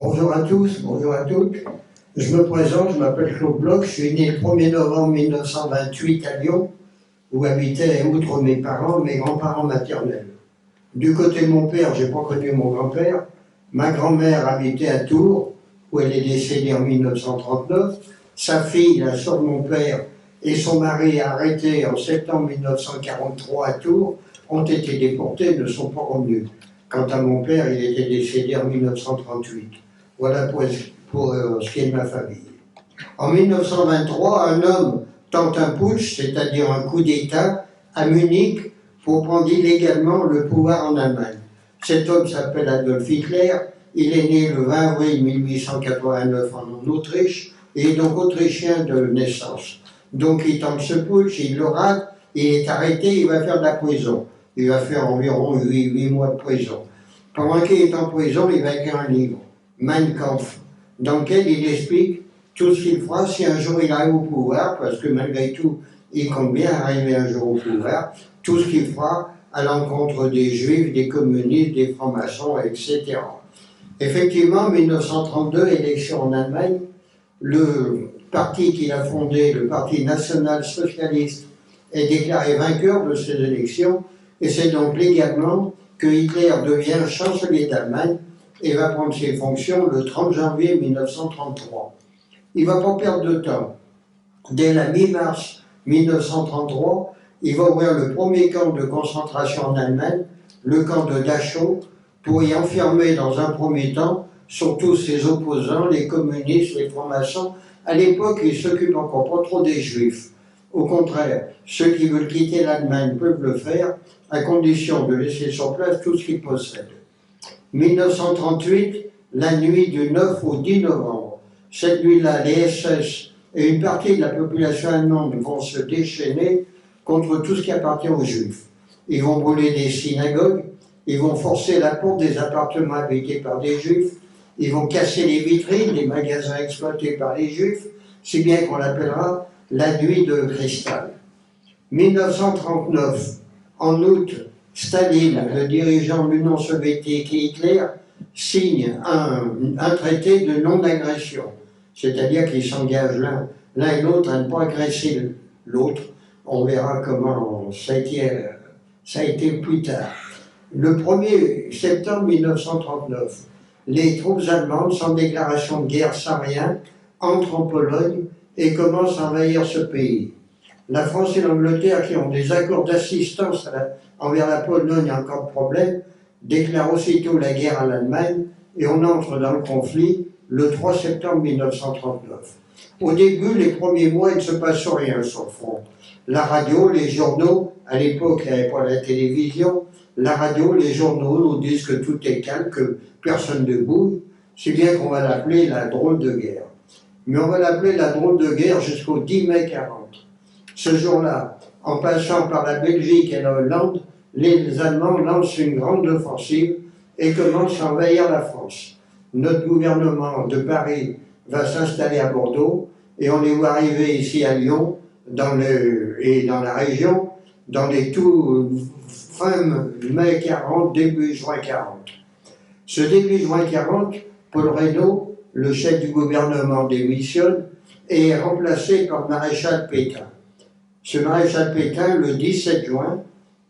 Bonjour à tous, bonjour à toutes. Je me présente, je m'appelle Claude Bloch, je suis né le 1er novembre 1928 à Lyon, où habitaient, outre mes parents, mes grands-parents maternels. Du côté de mon père, je n'ai pas connu mon grand-père. Ma grand-mère habitait à Tours, où elle est décédée en 1939. Sa fille, la sœur de mon père, et son mari arrêtés en septembre 1943 à Tours, ont été déportés et ne sont pas revenus. Quant à mon père, il était décédé en 1938. Voilà pour ce qui est de ma famille. En 1923, un homme tente un putsch, c'est-à-dire un coup d'État, à Munich, pour prendre illégalement le pouvoir en Allemagne. Cet homme s'appelle Adolf Hitler, il est né le 20 avril 1889 en Autriche, et est donc autrichien de naissance. Donc il tente ce putsch, il le rate, il est arrêté, il va faire de la prison. Il va faire environ 8 mois de prison. Pendant qu'il est en prison, il va écrire un livre, Mein Kampf, dans lequel il explique tout ce qu'il fera si un jour il arrive au pouvoir, parce que malgré tout, il compte bien arriver un jour au pouvoir, tout ce qu'il fera à l'encontre des juifs, des communistes, des francs-maçons, etc. Effectivement, en 1932, élection en Allemagne, le parti qu'il a fondé, le Parti national-socialiste, est déclaré vainqueur de ces élections, et c'est donc légalement que Hitler devient chancelier d'Allemagne et va prendre ses fonctions le 30 janvier 1933. Il ne va pas perdre de temps. Dès la mi-mars 1933, il va ouvrir le premier camp de concentration en Allemagne, le camp de Dachau, pour y enfermer dans un premier temps surtout ses opposants, les communistes, les francs-maçons. À l'époque, ils ne s'occupent encore pas trop des juifs. Au contraire, ceux qui veulent quitter l'Allemagne peuvent le faire, à condition de laisser sur place tout ce qu'ils possèdent. 1938, la nuit du 9 au 10 novembre, cette nuit-là, les SS et une partie de la population allemande vont se déchaîner contre tout ce qui appartient aux Juifs. Ils vont brûler des synagogues, ils vont forcer la porte des appartements habités par des Juifs, ils vont casser les vitrines des magasins exploités par les Juifs, si bien qu'on l'appellera la nuit de cristal. 1939, en août, Staline, le dirigeant de l'Union soviétique, et Hitler signent un traité de non-agression, c'est-à-dire qu'ils s'engagent l'un et l'autre à ne pas agresser l'autre. On verra comment ça a été plus tard. Le 1er septembre 1939, les troupes allemandes, sans déclaration de guerre, sans rien, entrent en Pologne et commencent à envahir ce pays. La France et l'Angleterre, qui ont des accords d'assistance envers la Pologne en cas de problème, déclarent aussitôt la guerre à l'Allemagne et on entre dans le conflit le 3 septembre 1939. Au début, les premiers mois, il ne se passe rien sur le front. La radio, les journaux, à l'époque, il n'y avait pas la télévision, la radio, les journaux nous disent que tout est calme, que personne ne bouge, si bien qu'on va l'appeler la drôle de guerre. Mais on va l'appeler la drôle de guerre jusqu'au 10 mai 40. Ce jour-là, en passant par la Belgique et la Hollande, les Allemands lancent une grande offensive et commencent à envahir la France. Notre gouvernement de Paris va s'installer à Bordeaux et on les voit arriver ici à Lyon et dans la région dans les tout fin mai 40, début juin 40. Ce début juin 40, Paul Reynaud, le chef du gouvernement, démissionne et est remplacé par le maréchal Pétain. Ce maréchal Pétain, le 17 juin,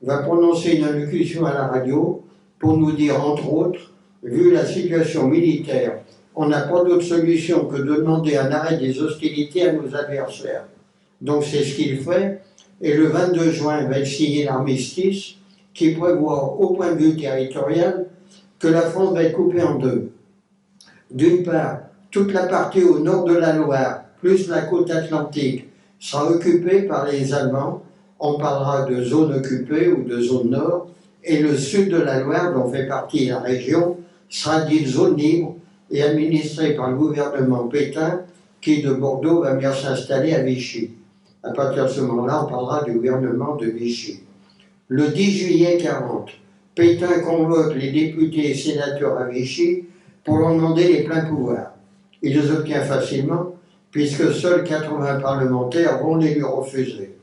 va prononcer une allocution à la radio pour nous dire, entre autres, vu la situation militaire, on n'a pas d'autre solution que de demander un arrêt des hostilités à nos adversaires. Donc c'est ce qu'il fait, et le 22 juin va signer l'armistice qui prévoit, au point de vue territorial, que la France va être coupée en deux. D'une part, toute la partie au nord de la Loire, plus la côte atlantique, sera occupée par les Allemands. On parlera de zone occupée ou de zone nord, et le sud de la Loire, dont fait partie la région, sera dit zone libre et administrée par le gouvernement Pétain, qui de Bordeaux va venir s'installer à Vichy. À partir de ce moment-là, on parlera du gouvernement de Vichy. Le 10 juillet 40, Pétain convoque les députés et sénateurs à Vichy pour leur demander les pleins pouvoirs. Il les obtient facilement, puisque seuls 80 parlementaires vont les lui refuser.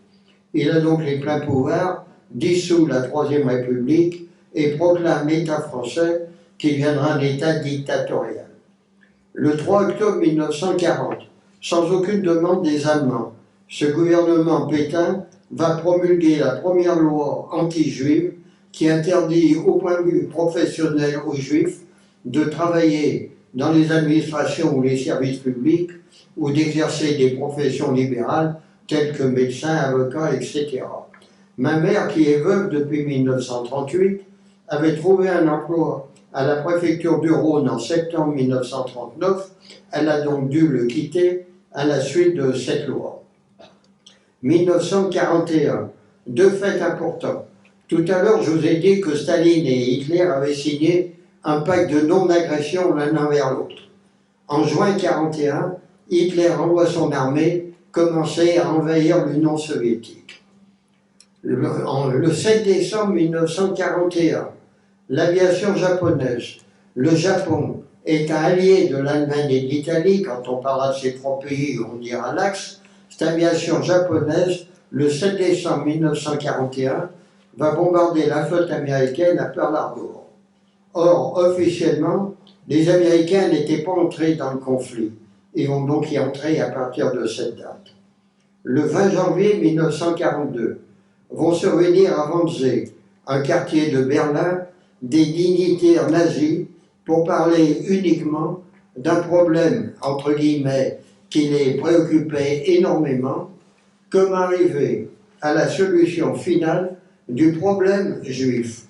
Il a donc les pleins pouvoirs, dissout la Troisième République et proclame l'État français qui deviendra un État dictatorial. Le 3 octobre 1940, sans aucune demande des Allemands, ce gouvernement Pétain va promulguer la première loi anti-juive qui interdit au point de vue professionnel aux juifs de travailler dans les administrations ou les services publics ou d'exercer des professions libérales telles que médecins, avocats, etc. Ma mère, qui est veuve depuis 1938, avait trouvé un emploi à la préfecture du Rhône en septembre 1939. Elle a donc dû le quitter à la suite de cette loi. 1941, deux faits importants. Tout à l'heure, je vous ai dit que Staline et Hitler avaient signé un pacte de non-agression l'un envers l'autre. En juin 1941, Hitler envoie son armée commencer à envahir l'Union soviétique. Le 7 décembre 1941, l'aviation japonaise, le Japon est un allié de l'Allemagne et de l'Italie. Quand on parlera de ces trois pays, on dira l'Axe. Cette aviation japonaise, le 7 décembre 1941, va bombarder la flotte américaine à Pearl Harbor. Or, officiellement, les Américains n'étaient pas entrés dans le conflit. Ils vont donc y entrer à partir de cette date. Le 20 janvier 1942, vont survenir à Wannsee, un quartier de Berlin, des dignitaires nazis pour parler uniquement d'un problème, entre guillemets, qui les préoccupait énormément, comme arriver à la solution finale du problème juif.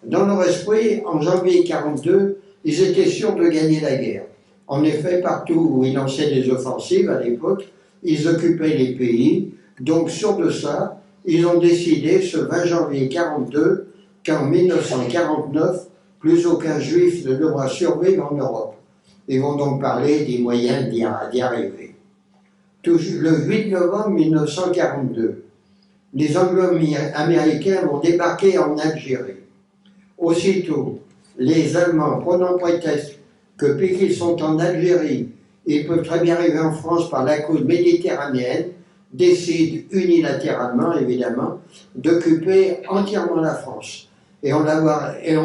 Dans leur esprit, en janvier 1942, ils étaient sûrs de gagner la guerre. En effet, partout où ils lançaient des offensives à l'époque, ils occupaient les pays. Donc, sûrs de ça, ils ont décidé, ce 20 janvier 1942, qu'en 1949, plus aucun juif ne devra survivre en Europe. Ils vont donc parler des moyens d'y arriver. Le 8 novembre 1942, les Anglo-Américains vont débarquer en Algérie. Aussitôt, les Allemands, prenant prétexte que puisqu'ils sont en Algérie, ils peuvent très bien arriver en France par la côte méditerranéenne, décident unilatéralement, évidemment, d'occuper entièrement la France. Et on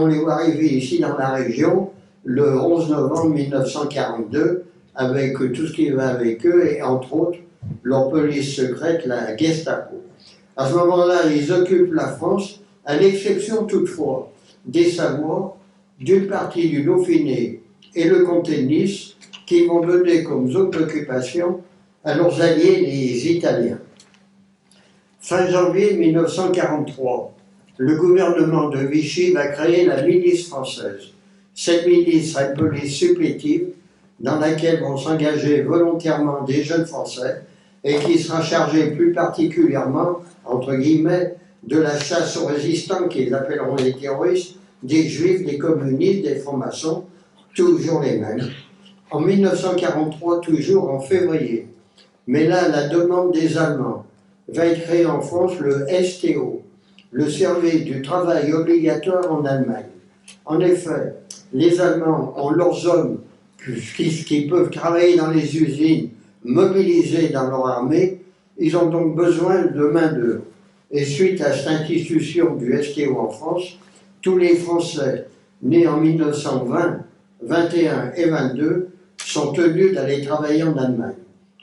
les voit arriver ici dans la région le 11 novembre 1942, avec tout ce qui va avec eux, et entre autres, leur police secrète, la Gestapo. À ce moment-là, ils occupent la France, à l'exception toutefois des Savoies, d'une partie du Dauphiné et le comté de Nice, qui vont donner comme zone d'occupation à leurs alliés les Italiens. Fin janvier 1943, le gouvernement de Vichy va créer la milice française. Cette milice sera une police supplétive dans laquelle vont s'engager volontairement des jeunes Français et qui sera chargée plus particulièrement, entre guillemets, de la chasse aux résistants, qu'ils appelleront les terroristes, des juifs, des communistes, des francs-maçons, toujours les mêmes. En 1943, toujours en février, mais là, la demande des Allemands va être créée en France le STO, le service du travail obligatoire en Allemagne. En effet, les Allemands ont leurs hommes qui peuvent travailler dans les usines, mobilisés dans leur armée, ils ont donc besoin de main-d'œuvre. Et suite à cette institution du STO en France, tous les Français nés en 1920, 21 et 22 sont tenus d'aller travailler en Allemagne.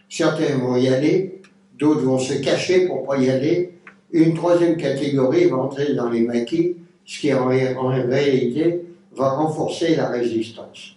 Certains vont y aller, d'autres vont se cacher pour ne pas y aller. Une troisième catégorie va entrer dans les maquis, ce qui en réalité va renforcer la résistance.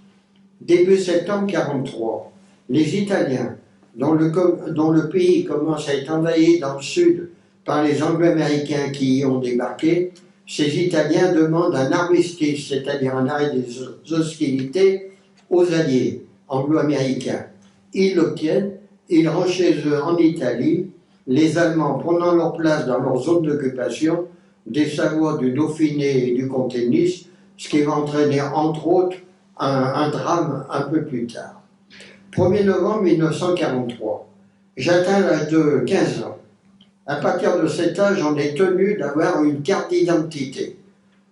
Début septembre 1943, les Italiens, dont le pays commence à être envahi dans le sud par les Anglo-Américains qui y ont débarqué, ces Italiens demandent un armistice, c'est-à-dire un arrêt des hostilités aux alliés anglo-américains. Ils l'obtiennent, ils rentrent chez eux en Italie, les Allemands prenant leur place dans leur zone d'occupation, des Savoies, du Dauphiné et du comté de Nice, ce qui va entraîner entre autres un drame un peu plus tard. 1er novembre 1943, j'atteins l'âge de 15 ans. À partir de cet âge, on est tenu d'avoir une carte d'identité.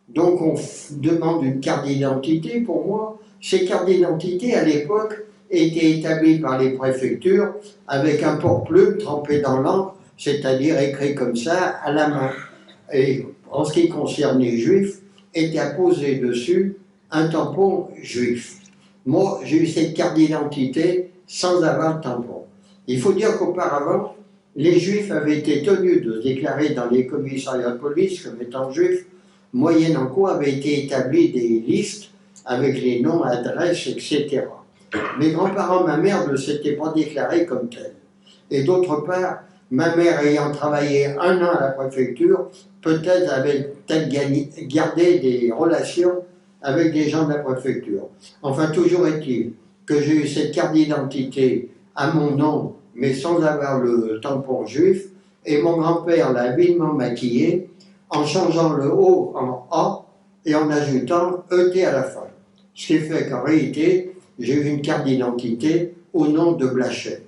Donc on demande une carte d'identité. Pour moi, ces cartes d'identité, à l'époque, étaient établies par les préfectures avec un porte-plume trempé dans l'encre, c'est-à-dire écrit comme ça, à la main. Et en ce qui concerne les juifs, était apposé dessus un tampon juif. Moi, j'ai eu cette carte d'identité sans avoir le tampon. Il faut dire qu'auparavant, les Juifs avaient été tenus de se déclarer dans les commissariats de police comme étant juifs, moyennant quoi avaient été établies des listes avec les noms, adresses, etc. Mes grands-parents, ma mère ne s'étaient pas déclarés comme tels. Et d'autre part, ma mère ayant travaillé 1 an à la préfecture, peut-être avait-elle gardé des relations avec des gens de la préfecture. Enfin, toujours est-il que j'ai eu cette carte d'identité à mon nom, mais sans avoir le tampon juif, et mon grand-père l'a habilement maquillé en changeant le O en A et en ajoutant ET à la fin. Ce qui fait qu'en réalité, j'ai eu une carte d'identité au nom de Blachet.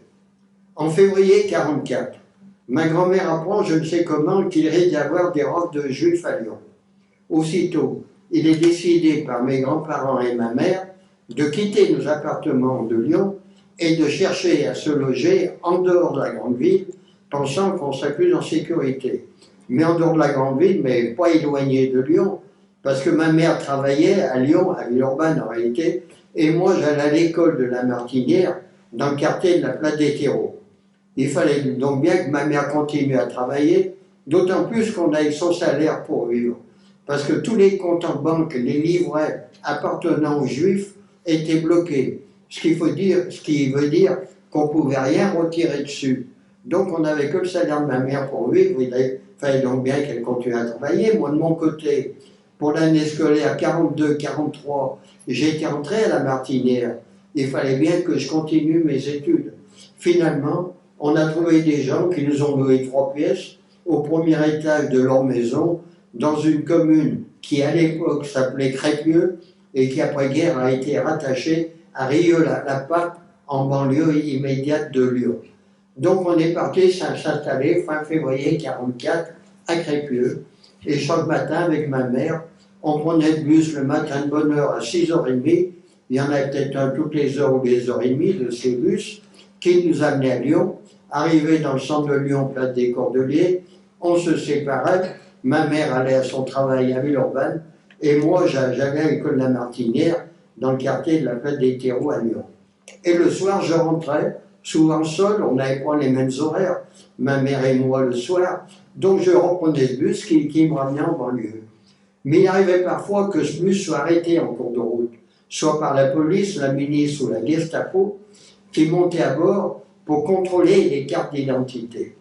En février 1944, ma grand-mère apprend, je ne sais comment, qu'il risque d'y avoir des robes de juifs à Lyon. Aussitôt, il est décidé par mes grands-parents et ma mère de quitter nos appartements de Lyon et de chercher à se loger en dehors de la grande ville, pensant qu'on serait plus en sécurité. Mais en dehors de la grande ville, mais pas éloigné de Lyon, parce que ma mère travaillait à Lyon, à Villeurbanne en réalité, et moi j'allais à l'école de la Martinière, dans le quartier de la Place des Terreaux. Il fallait donc bien que ma mère continue à travailler, d'autant plus qu'on avait son salaire pour vivre. Parce que tous les comptes en banque, les livrets appartenant aux Juifs étaient bloqués. Ce qui veut dire qu'on ne pouvait rien retirer dessus. Donc on n'avait que le salaire de ma mère pour vivre. Il fallait donc bien qu'elle continue à travailler. Moi de mon côté, pour l'année scolaire 42-43, j'étais entré à la Martinière. Il fallait bien que je continue mes études. Finalement, on a trouvé des gens qui nous ont loué 3 pièces au premier étage de leur maison, dans une commune qui à l'époque s'appelait Crépieux et qui après-guerre a été rattachée à Rieux-la-Pape en banlieue immédiate de Lyon. Donc on est parti s'installer fin février 1944 à Crépieux et chaque matin avec ma mère, on prenait le bus le matin de bonne heure à 6h30, il y en avait peut-être un toutes les heures ou les heures et demie de ces bus qui nous amenaient à Lyon. Arrivé dans le centre de Lyon, place des Cordeliers, on se séparait. Ma mère allait à son travail à Villeurbanne et moi j'allais à l'école de la Martinière dans le quartier de la place des Terreaux à Lyon. Et le soir je rentrais, souvent seul, on n'avait pas les mêmes horaires, ma mère et moi le soir, donc je reprenais ce bus qui me ramenait en banlieue. Mais il arrivait parfois que ce bus soit arrêté en cours de route, soit par la police, la milice ou la Gestapo, qui montait à bord pour contrôler les cartes d'identité.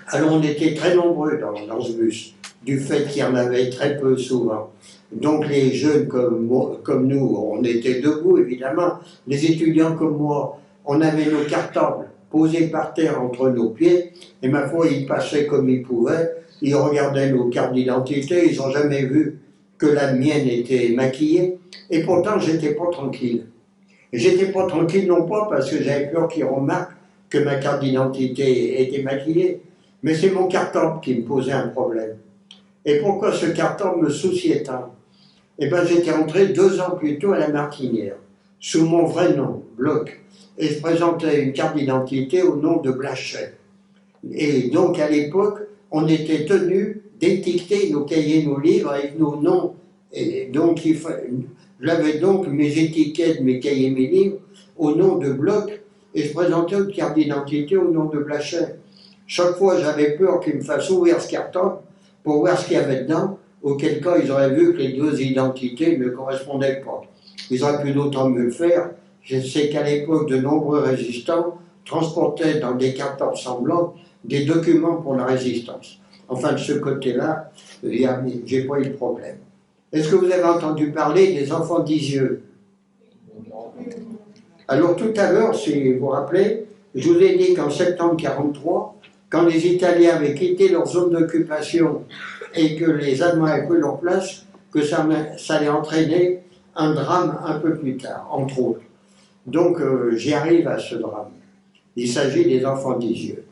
Alors on était très nombreux dans ce bus, du fait qu'il y en avait très peu souvent. Donc les jeunes comme nous, on était debout évidemment. Les étudiants comme moi, on avait nos cartables posés par terre entre nos pieds, et ma foi, ils passaient comme ils pouvaient, ils regardaient nos cartes d'identité, ils n'ont jamais vu que la mienne était maquillée, et pourtant j'étais pas tranquille. Et j'étais pas tranquille non pas parce que j'avais peur qu'ils remarquent que ma carte d'identité était maquillée, mais c'est mon cartable qui me posait un problème. Et pourquoi ce cartable me souciait tant? Eh bien, j'étais entré 2 ans plus tôt à la Martinière, sous mon vrai nom, Bloch, et je présentais une carte d'identité au nom de Blachet. Et donc, à l'époque, on était tenu d'étiqueter nos cahiers, nos livres avec nos noms. Et donc, j'avais donc mes étiquettes, mes cahiers, mes livres au nom de Bloch, et je présentais une carte d'identité au nom de Blachet. Chaque fois, j'avais peur qu'ils me fassent ouvrir ce carton pour voir ce qu'il y avait dedans, auquel cas ils auraient vu que les 2 identités ne correspondaient pas. Ils auraient pu d'autant mieux le faire. Je sais qu'à l'époque, de nombreux résistants transportaient dans des cartons semblants des documents pour la résistance. Enfin, de ce côté-là, j'ai pas eu de problème. Est-ce que vous avez entendu parler des enfants d'Isieux? Alors tout à l'heure, si vous vous rappelez, je vous ai dit qu'en septembre 1943, quand les Italiens avaient quitté leur zone d'occupation et que les Allemands avaient pris leur place, que ça allait entraîner un drame un peu plus tard, entre autres. Donc j'y arrive à ce drame. Il s'agit des enfants d'Isieux.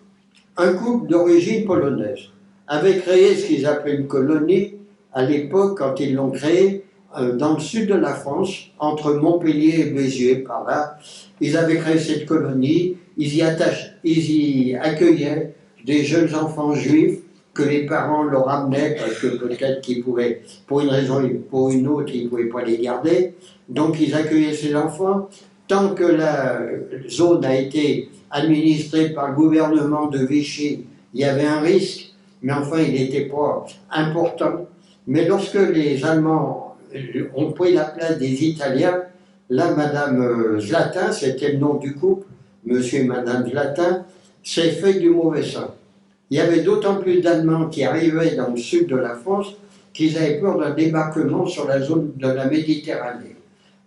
Un couple d'origine polonaise avait créé ce qu'ils appelaient une colonie à l'époque, quand ils l'ont créée, dans le sud de la France, entre Montpellier et Béziers, par là. Ils avaient créé cette colonie, ils y accueillaient des jeunes enfants juifs que les parents le ramenaient parce que peut-être qu'ils pouvaient, pour une raison ou pour une autre, ils ne pouvaient pas les garder. Donc ils accueillaient ces enfants. Tant que la zone a été administrée par le gouvernement de Vichy, il y avait un risque, mais enfin il n'était pas important. Mais lorsque les Allemands ont pris la place des Italiens, là Madame Zlatin, c'était le nom du couple, Monsieur et Madame Zlatin, s'est fait du mauvais sang. Il y avait d'autant plus d'Allemands qui arrivaient dans le sud de la France qu'ils avaient peur d'un débarquement sur la zone de la Méditerranée.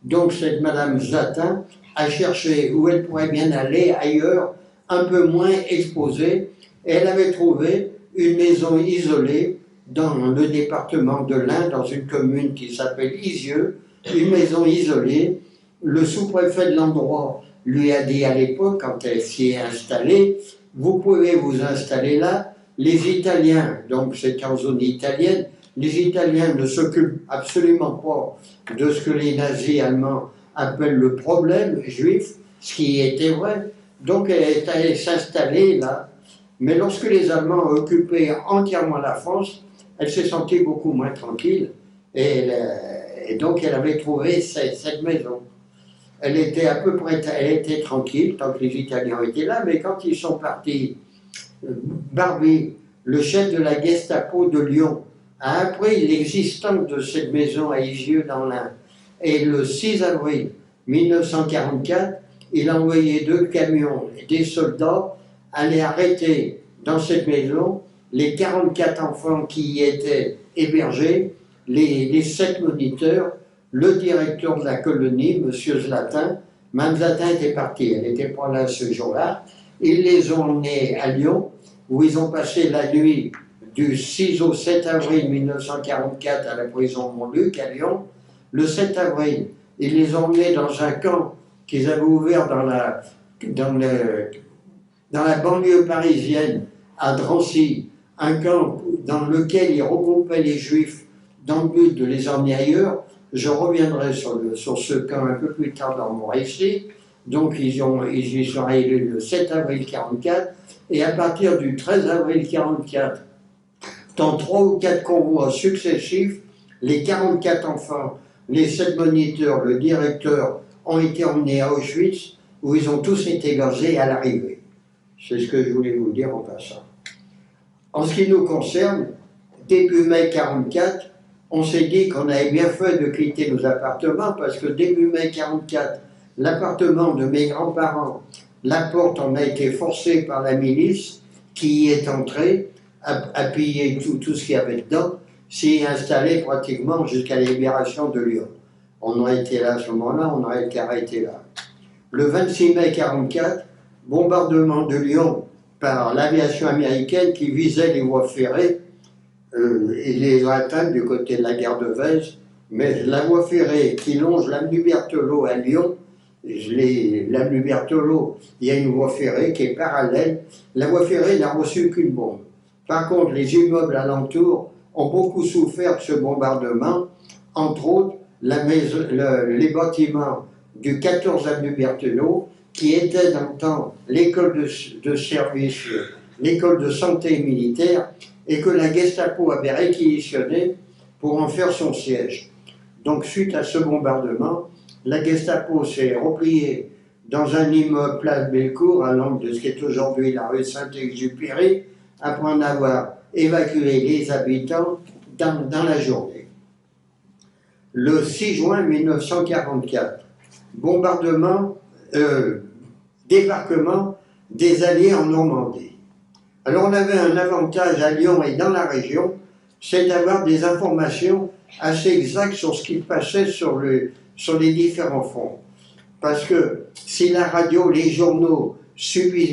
Donc cette Madame Zlatin a cherché où elle pourrait bien aller ailleurs, un peu moins exposée, et elle avait trouvé une maison isolée dans le département de l'Ain, dans une commune qui s'appelle Isieux, une maison isolée. Le sous-préfet de l'endroit lui a dit à l'époque, quand elle s'y est installée, vous pouvez vous installer là. Les Italiens, donc c'est en zone italienne, les Italiens ne s'occupent absolument pas de ce que les nazis allemands appellent le problème juif, ce qui était vrai. Donc elle est allée s'installer là. Mais lorsque les Allemands ont occupé entièrement la France, elle s'est sentie beaucoup moins tranquille. Et donc elle avait trouvé cette maison. Elle était à peu près, elle était tranquille tant que les Italiens étaient là, mais quand ils sont partis, Barbie, le chef de la Gestapo de Lyon, a appris l'existence de cette maison à Isieux dans l'Ain. Et le 6 avril 1944, il a envoyé 2 camions et des soldats aller arrêter dans cette maison les 44 enfants qui y étaient hébergés, les 7 moniteurs, le directeur de la colonie, M. Zlatin. Mme Zlatin était partie, elle n'était pas là ce jour-là. Ils les ont emmenés à Lyon, où ils ont passé la nuit du 6 au 7 avril 1944 à la prison Montluc à Lyon. Le 7 avril, ils les ont emmenés dans un camp qu'ils avaient ouvert dans la banlieue parisienne, à Drancy, un camp dans lequel ils regroupaient les Juifs dans le but de les emmener ailleurs. Je reviendrai sur ce camp un peu plus tard dans mon récit. Donc ils y sont arrivés le 7 avril 1944, et à partir du 13 avril 1944, dans 3 ou 4 convois successifs, les 44 enfants, les 7 moniteurs, le directeur, ont été emmenés à Auschwitz, où ils ont tous été gazés à l'arrivée. C'est ce que je voulais vous dire en passant. En ce qui nous concerne, début mai 1944, on s'est dit qu'on avait bien fait de quitter nos appartements, parce que début mai 1944, l'appartement de mes grands-parents, la porte en a été forcée par la milice, qui y est entrée, a pillé tout ce qu'il y avait dedans, s'y est installé pratiquement jusqu'à la libération de Lyon. On aurait été là à ce moment-là, on aurait été arrêté là. Le 26 mai 1944, bombardement de Lyon par l'aviation américaine qui visait les voies ferrées, et les atteindre du côté de la gare de Vèze, mais la voie ferrée qui longe l'avenue Berthelot à Lyon, l'avenue Berthelot, il y a une voie ferrée qui est parallèle. La voie ferrée n'a reçu qu'une bombe. Par contre, les immeubles alentours ont beaucoup souffert de ce bombardement, entre autres les bâtiments du 14 avenue Berthelot, qui était dans le temps l'école de service, l'école de santé militaire, et que la Gestapo avait réquisitionné pour en faire son siège. Donc, suite à ce bombardement, la Gestapo s'est repliée dans un immeuble place Bellecour, à l'angle de ce qui est aujourd'hui la rue Saint-Exupéry, après en avoir évacué les habitants dans la journée. Le 6 juin 1944, débarquement des Alliés en Normandie. Alors on avait un avantage à Lyon et dans la région, c'est d'avoir des informations assez exactes sur ce qui passait sur les différents fronts. Parce que si la radio, les journaux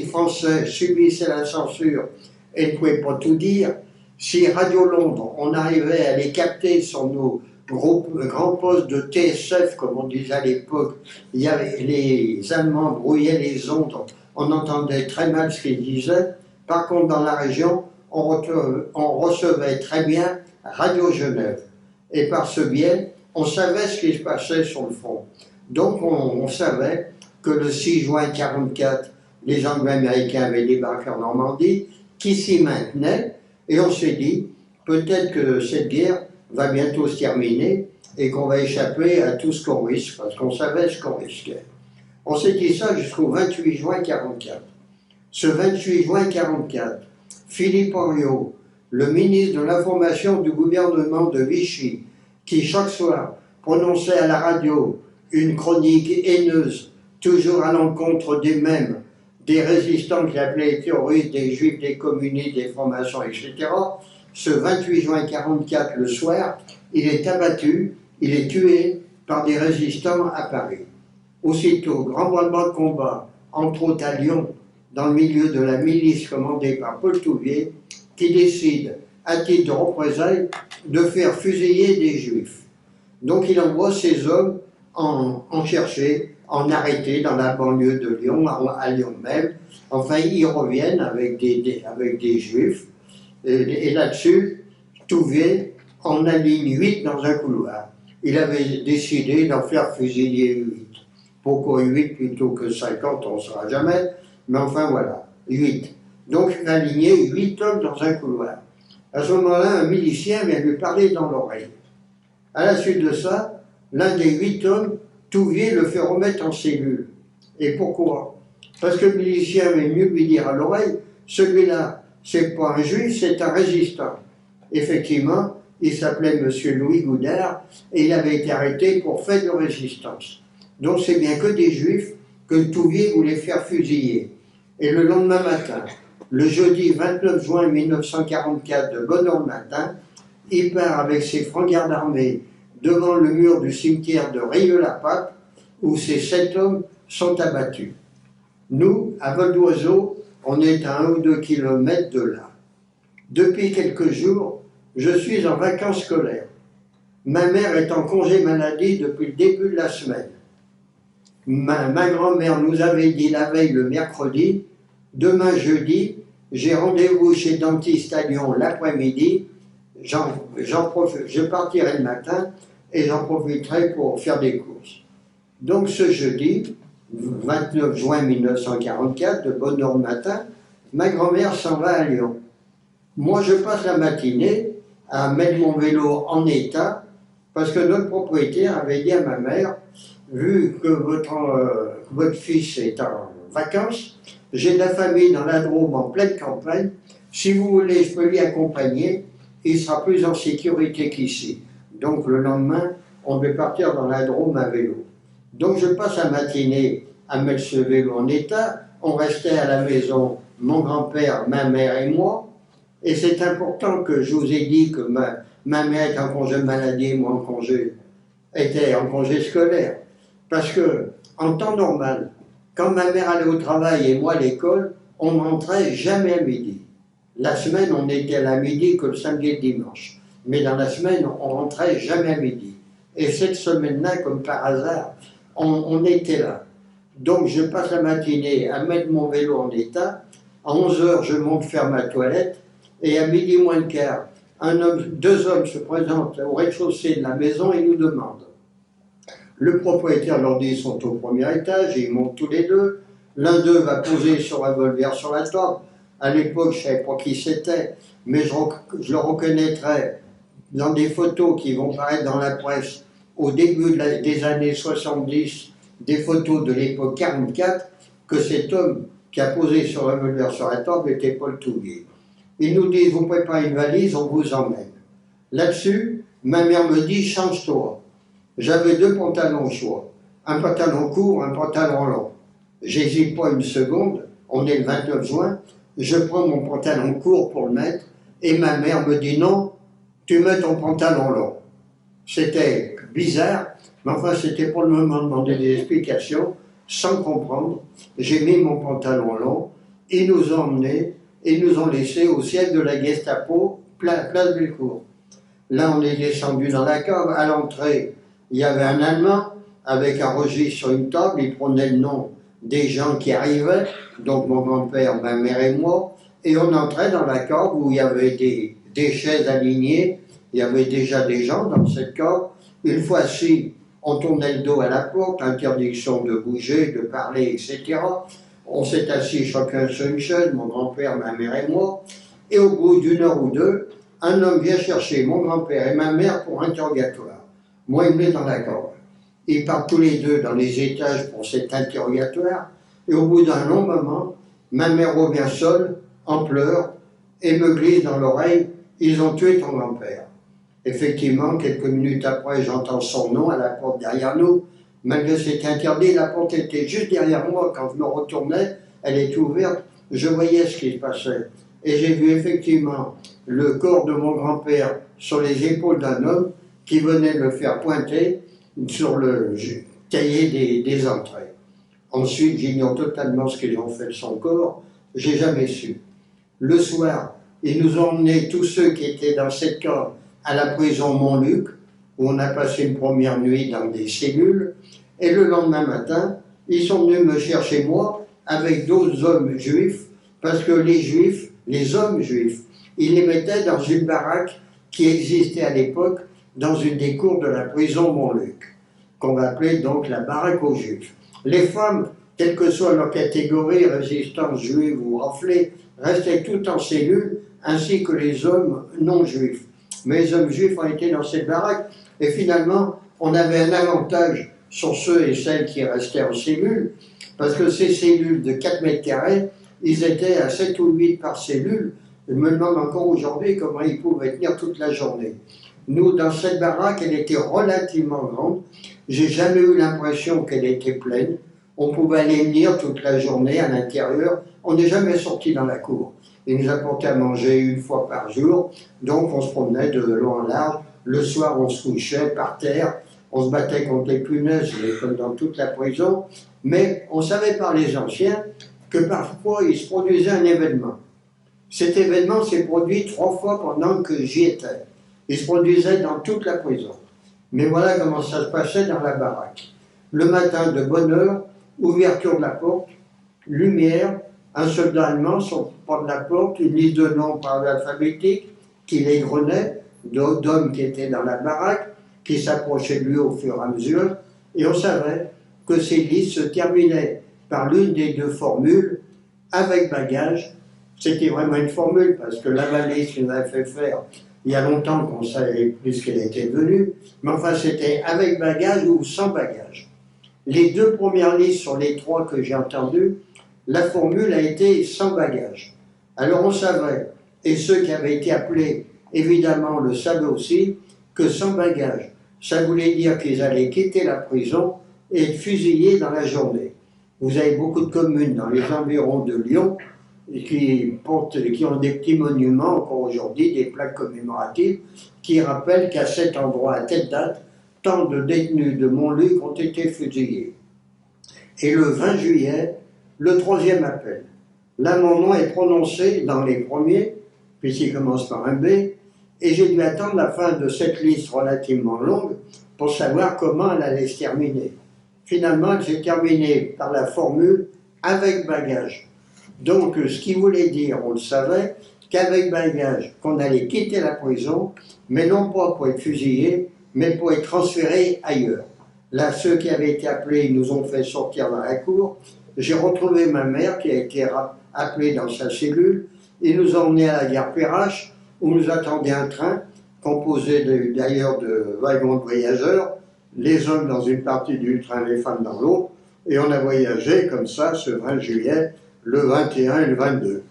français subissaient la censure et ne pouvaient pas tout dire, si Radio Londres, on arrivait à les capter sur nos grands postes de TSF, comme on disait à l'époque, les Allemands brouillaient les ondes, on entendait très mal ce qu'ils disaient. Par contre, dans la région, on recevait très bien Radio Genève. Et par ce biais, on savait ce qui se passait sur le front. Donc, on savait que le 6 juin 1944, les Anglo-Américains avaient débarqué en Normandie, qui s'y maintenaient, Et on s'est dit, peut-être que cette guerre va bientôt se terminer et qu'on va échapper à tout ce qu'on risque, parce qu'on savait ce qu'on risquait. On s'est dit ça jusqu'au 28 juin 1944. Ce 28 juin 1944, Philippe Henriot, le ministre de l'Information du gouvernement de Vichy, qui chaque soir prononçait à la radio une chronique haineuse, toujours à l'encontre des mêmes, des résistants qu'il appelait les terroristes, des juifs, des communistes, des francs-maçons, etc. Ce 28 juin 1944, le soir, il est abattu, il est tué par des résistants à Paris. Aussitôt, grand branle-bas de combat, entre autres à Lyon, dans le milieu de la milice commandée par Paul Touvier, qui décide, à titre de représailles, de faire fusiller des juifs. Donc il envoie ses hommes en chercher, en arrêter dans la banlieue de Lyon, à Lyon même. Enfin, ils reviennent avec des juifs. Et là-dessus, Touvier en aligne 8 dans un couloir. Il avait décidé d'en faire fusiller 8. Pourquoi 8 plutôt que 50, on ne saura jamais. Mais enfin voilà, 8. Donc il a aligné 8 hommes dans un couloir. À ce moment-là, un milicien vient lui parler dans l'oreille. À la suite de ça, l'un des 8 hommes, Touvier, le fait remettre en cellule. Et pourquoi? Parce que le milicien aimait mieux lui dire à l'oreille, celui-là, c'est pas un juif, c'est un résistant. Effectivement, il s'appelait M. Louis Goudard et il avait été arrêté pour fait de résistance. Donc c'est bien que des juifs que Touvier voulait faire fusiller. Et le lendemain matin, le jeudi 29 juin 1944, de bonne heure le matin, il part avec ses francs-gardes armés devant le mur du cimetière de Rieux-la-Pape, où ces 7 hommes sont abattus. Nous, à vol d'oiseau, on est à 1 ou 2 kilomètres de là. Depuis quelques jours, je suis en vacances scolaires. Ma mère est en congé maladie depuis le début de la semaine. Ma grand-mère nous avait dit la veille le mercredi, demain jeudi, j'ai rendez-vous chez le dentiste à Lyon l'après-midi, je partirai le matin et j'en profiterai pour faire des courses. Donc ce jeudi, 29 juin 1944, de bonne heure le matin, ma grand-mère s'en va à Lyon. Moi je passe la matinée à mettre mon vélo en état parce que notre propriétaire avait dit à ma mère, vu que votre fils est en vacances, j'ai de la famille dans la Drôme en pleine campagne, si vous voulez je peux lui accompagner, il sera plus en sécurité qu'ici. Donc le lendemain, on devait partir dans la Drôme à vélo. Donc je passe la matinée à mettre ce vélo en état, on restait à la maison, mon grand-père, ma mère et moi, et c'est important que je vous ai dit que ma mère est en congé maladie, moi était en congé scolaire. Parce que, en temps normal, quand ma mère allait au travail et moi à l'école, on n'entrait jamais à midi. La semaine, on était à la midi que le samedi et le dimanche. Mais dans la semaine, on rentrait jamais à midi. Et cette semaine-là, comme par hasard, on était là. Donc je passe la matinée à mettre mon vélo en état. À 11h, je monte faire ma toilette. Et à midi moins le quart, 2 hommes se présentent au rez-de-chaussée de la maison et nous demandent. Le propriétaire leur dit qu'ils sont au premier étage, et ils montent tous les deux. L'un d'eux va poser son revolver sur la table. À l'époque, je ne savais pas qui c'était, mais je le reconnaîtrai dans des photos qui vont paraître dans la presse au début des années 70, des photos de l'époque 44, que cet homme qui a posé son revolver sur la table était Paul Touvier. Ils nous disent, vous préparez une valise, on vous emmène. Là-dessus, ma mère me dit, change-toi. J'avais 2 pantalons au choix, un pantalon court, un pantalon long. J'hésite pas une seconde, on est le 29 juin, je prends mon pantalon court pour le mettre, et ma mère me dit non, tu mets ton pantalon long. C'était bizarre, mais enfin c'était pour le moment demander des explications, sans comprendre. J'ai mis mon pantalon long, ils nous ont emmenés, et nous ont laissés au siège de la Gestapo, place Bellecour. Là on est descendu dans la cave, à l'entrée, il y avait un Allemand avec un registre sur une table, il prenait le nom des gens qui arrivaient, donc mon grand-père, ma mère et moi, et on entrait dans la cave où il y avait des chaises alignées, il y avait déjà des gens dans cette cave. Une fois assis, on tournait le dos à la porte, interdiction de bouger, de parler, etc. On s'est assis chacun sur une chaise, mon grand-père, ma mère et moi. Et au bout d'une heure ou deux, un homme vient chercher mon grand-père et ma mère pour interrogatoire. Moi, il me met dans la gorge. Ils partent tous les deux dans les étages pour cet interrogatoire. Et au bout d'un long moment, ma mère revient seule, en pleurs, et me glisse dans l'oreille, ils ont tué ton grand-père. Effectivement, quelques minutes après, j'entends son nom à la porte derrière nous. Malgré cet interdit, la porte était juste derrière moi. Quand je me retournais, elle était ouverte. Je voyais ce qui se passait. Et j'ai vu effectivement le corps de mon grand-père sur les épaules d'un homme qui venait le faire pointer sur le cahier des entrées. Ensuite, j'ignore totalement ce qu'ils ont fait de son corps. J'ai jamais su. Le soir, ils nous ont emmenés, tous ceux qui étaient dans cette camp, à la prison Montluc, où on a passé une première nuit dans des cellules. Et le lendemain matin, ils sont venus me chercher moi avec d'autres hommes juifs, parce que les juifs, les hommes juifs, ils les mettaient dans une baraque qui existait à l'époque dans une des cours de la prison Montluc, qu'on va appeler donc la baraque aux juifs. Les femmes, quelle que soit leur catégorie, résistance juive ou raflée, restaient toutes en cellule, ainsi que les hommes non juifs. Mais les hommes juifs ont été dans cette baraque, et finalement, on avait un avantage sur ceux et celles qui restaient en cellule, parce que ces cellules de 4 mètres carrés, ils étaient à 7 ou 8 par cellule. Je me demande encore aujourd'hui comment ils pouvaient tenir toute la journée. Nous, dans cette baraque, elle était relativement grande. J'ai jamais eu l'impression qu'elle était pleine. On pouvait aller venir toute la journée à l'intérieur. On n'est jamais sorti dans la cour. Ils nous apportaient à manger une fois par jour. Donc, on se promenait de long en large. Le soir, on se couchait par terre. On se battait contre les punaises, comme dans toute la prison. Mais on savait par les anciens que parfois, il se produisait un événement. Cet événement s'est produit 3 fois pendant que j'y étais. Il se produisait dans toute la prison. Mais voilà comment ça se passait dans la baraque. Le matin, de bonne heure, ouverture de la porte, lumière, un soldat allemand sur le pas de la porte, une liste de noms par l'alphabétique, qui l'égrenait, d'hommes qui étaient dans la baraque, qui s'approchaient de lui au fur et à mesure, et on savait que ces listes se terminaient par l'une des 2 formules, avec bagage. C'était vraiment une formule, parce que la valise qui nous avait fait faire, il y a longtemps qu'on savait plus qu'elle était venue, mais enfin c'était avec bagage ou sans bagage. Les 2 premières listes sur les 3 que j'ai entendues, la formule a été sans bagage. Alors on savait, et ceux qui avaient été appelés, évidemment le savaient aussi, que sans bagage, ça voulait dire qu'ils allaient quitter la prison et être fusillés dans la journée. Vous avez beaucoup de communes dans les environs de Lyon qui ont des petits monuments encore aujourd'hui, des plaques commémoratives, qui rappellent qu'à cet endroit, à telle date, tant de détenus de Montluc ont été fusillés. Et le 20 juillet, le 3e appel. Là, mon nom est prononcé dans les premiers, puisqu'il commence par un B, et j'ai dû attendre la fin de cette liste relativement longue pour savoir comment elle allait se terminer. Finalement, j'ai terminé par la formule « avec bagage ». Donc, ce qui voulait dire, on le savait, qu'avec bagage, qu'on allait quitter la prison, mais non pas pour être fusillé, mais pour être transféré ailleurs. Là, ceux qui avaient été appelés, ils nous ont fait sortir dans la cour. J'ai retrouvé ma mère qui a été appelée dans sa cellule. Ils nous ont emmenés à la gare Perrache, où nous attendait un train, composé d'ailleurs de wagons de voyageurs, les hommes dans une partie du train, les femmes dans l'autre, et on a voyagé comme ça ce 20 juillet, le 21 et le 22.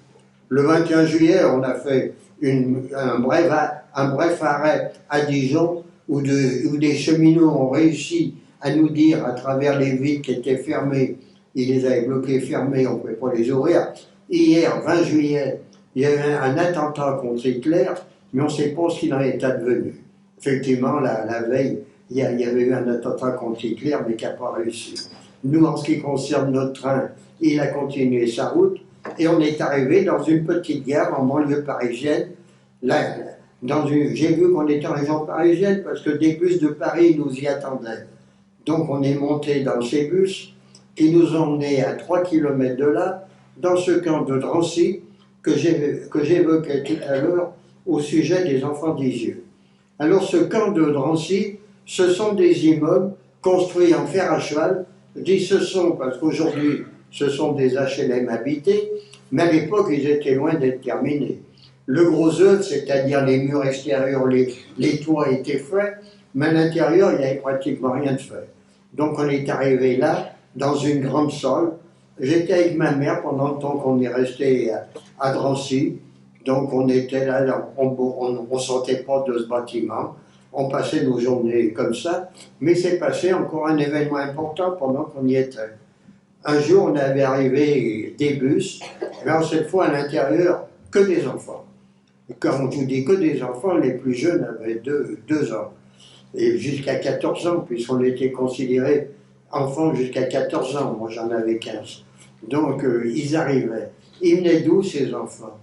Le 21 juillet, on a fait un bref arrêt à Dijon, où des cheminots ont réussi à nous dire, à travers les vitres qui étaient fermées, ils les avaient bloquées fermées, on ne pouvait pas les ouvrir. Hier, 20 juillet, il y a eu un attentat contre Hitler, mais on ne sait pas ce qu'il en est advenu. Effectivement, la veille, il y avait eu un attentat contre Hitler, mais qui n'a pas réussi. Nous, en ce qui concerne notre train, il a continué sa route, et on est arrivé dans une petite gare en banlieue parisienne. Là, j'ai vu qu'on était en région parisienne, parce que des bus de Paris nous y attendaient. Donc on est monté dans ces bus, qui nous ont emmenés à 3 km de là, dans ce camp de Drancy, que j'évoquais tout à l'heure au sujet des enfants d'Isieux. Alors ce camp de Drancy, ce sont des immeubles construits en fer à cheval. Je dis ce sont parce qu'aujourd'hui ce sont des HLM habités, mais à l'époque ils étaient loin d'être terminés. Le gros œuvre, c'est-à-dire les murs extérieurs, les toits étaient faits, mais à l'intérieur, il n'y avait pratiquement rien de fait. Donc on est arrivé là, dans une grande salle. J'étais avec ma mère pendant le temps qu'on est resté à Drancy. Donc on était là, on ne sortait pas de ce bâtiment. On passait nos journées comme ça. Mais c'est passé encore un événement important pendant qu'on y était. Un jour, on avait arrivé des bus. Alors cette fois, à l'intérieur, que des enfants. Et quand je vous dis que des enfants, les plus jeunes avaient 2 ans. Et jusqu'à 14 ans, puisqu'on était considérés enfants jusqu'à 14 ans. Moi, j'en avais 15. Donc, ils arrivaient. Ils venaient d'où, ces enfants?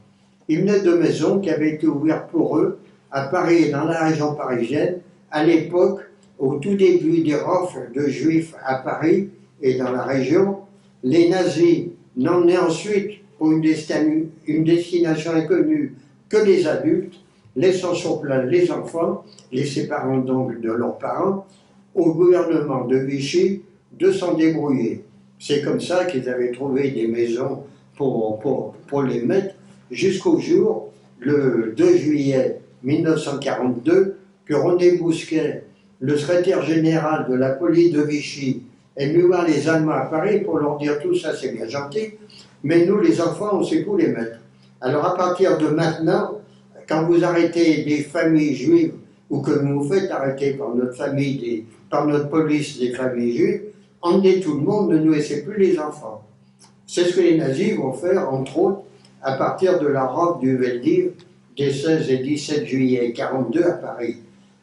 Ils venaient de maisons qui avaient été ouvertes pour eux à Paris et dans la région parisienne, à l'époque, au tout début des rafles de juifs à Paris et dans la région. Les nazis n'emmenaient ensuite pour une destination inconnue que les adultes, laissant sur place les enfants, les séparant donc de leurs parents, au gouvernement de Vichy de s'en débrouiller. C'est comme ça qu'ils avaient trouvé des maisons pour les mettre, jusqu'au jour, le 2 juillet 1942, que René Bousquet, le secrétaire général de la police de Vichy, est venu voir les Allemands à Paris pour leur dire tout ça c'est bien gentil, mais nous les enfants on sait où les mettre. Alors à partir de maintenant, quand vous arrêtez des familles juives, ou que vous vous faites arrêter par notre famille, par notre police des familles juives, emmenez tout le monde, ne nous laissez plus les enfants. C'est ce que les nazis vont faire, entre autres, à partir de la robe du Veldiv des 16 et 17 juillet 1942 à Paris.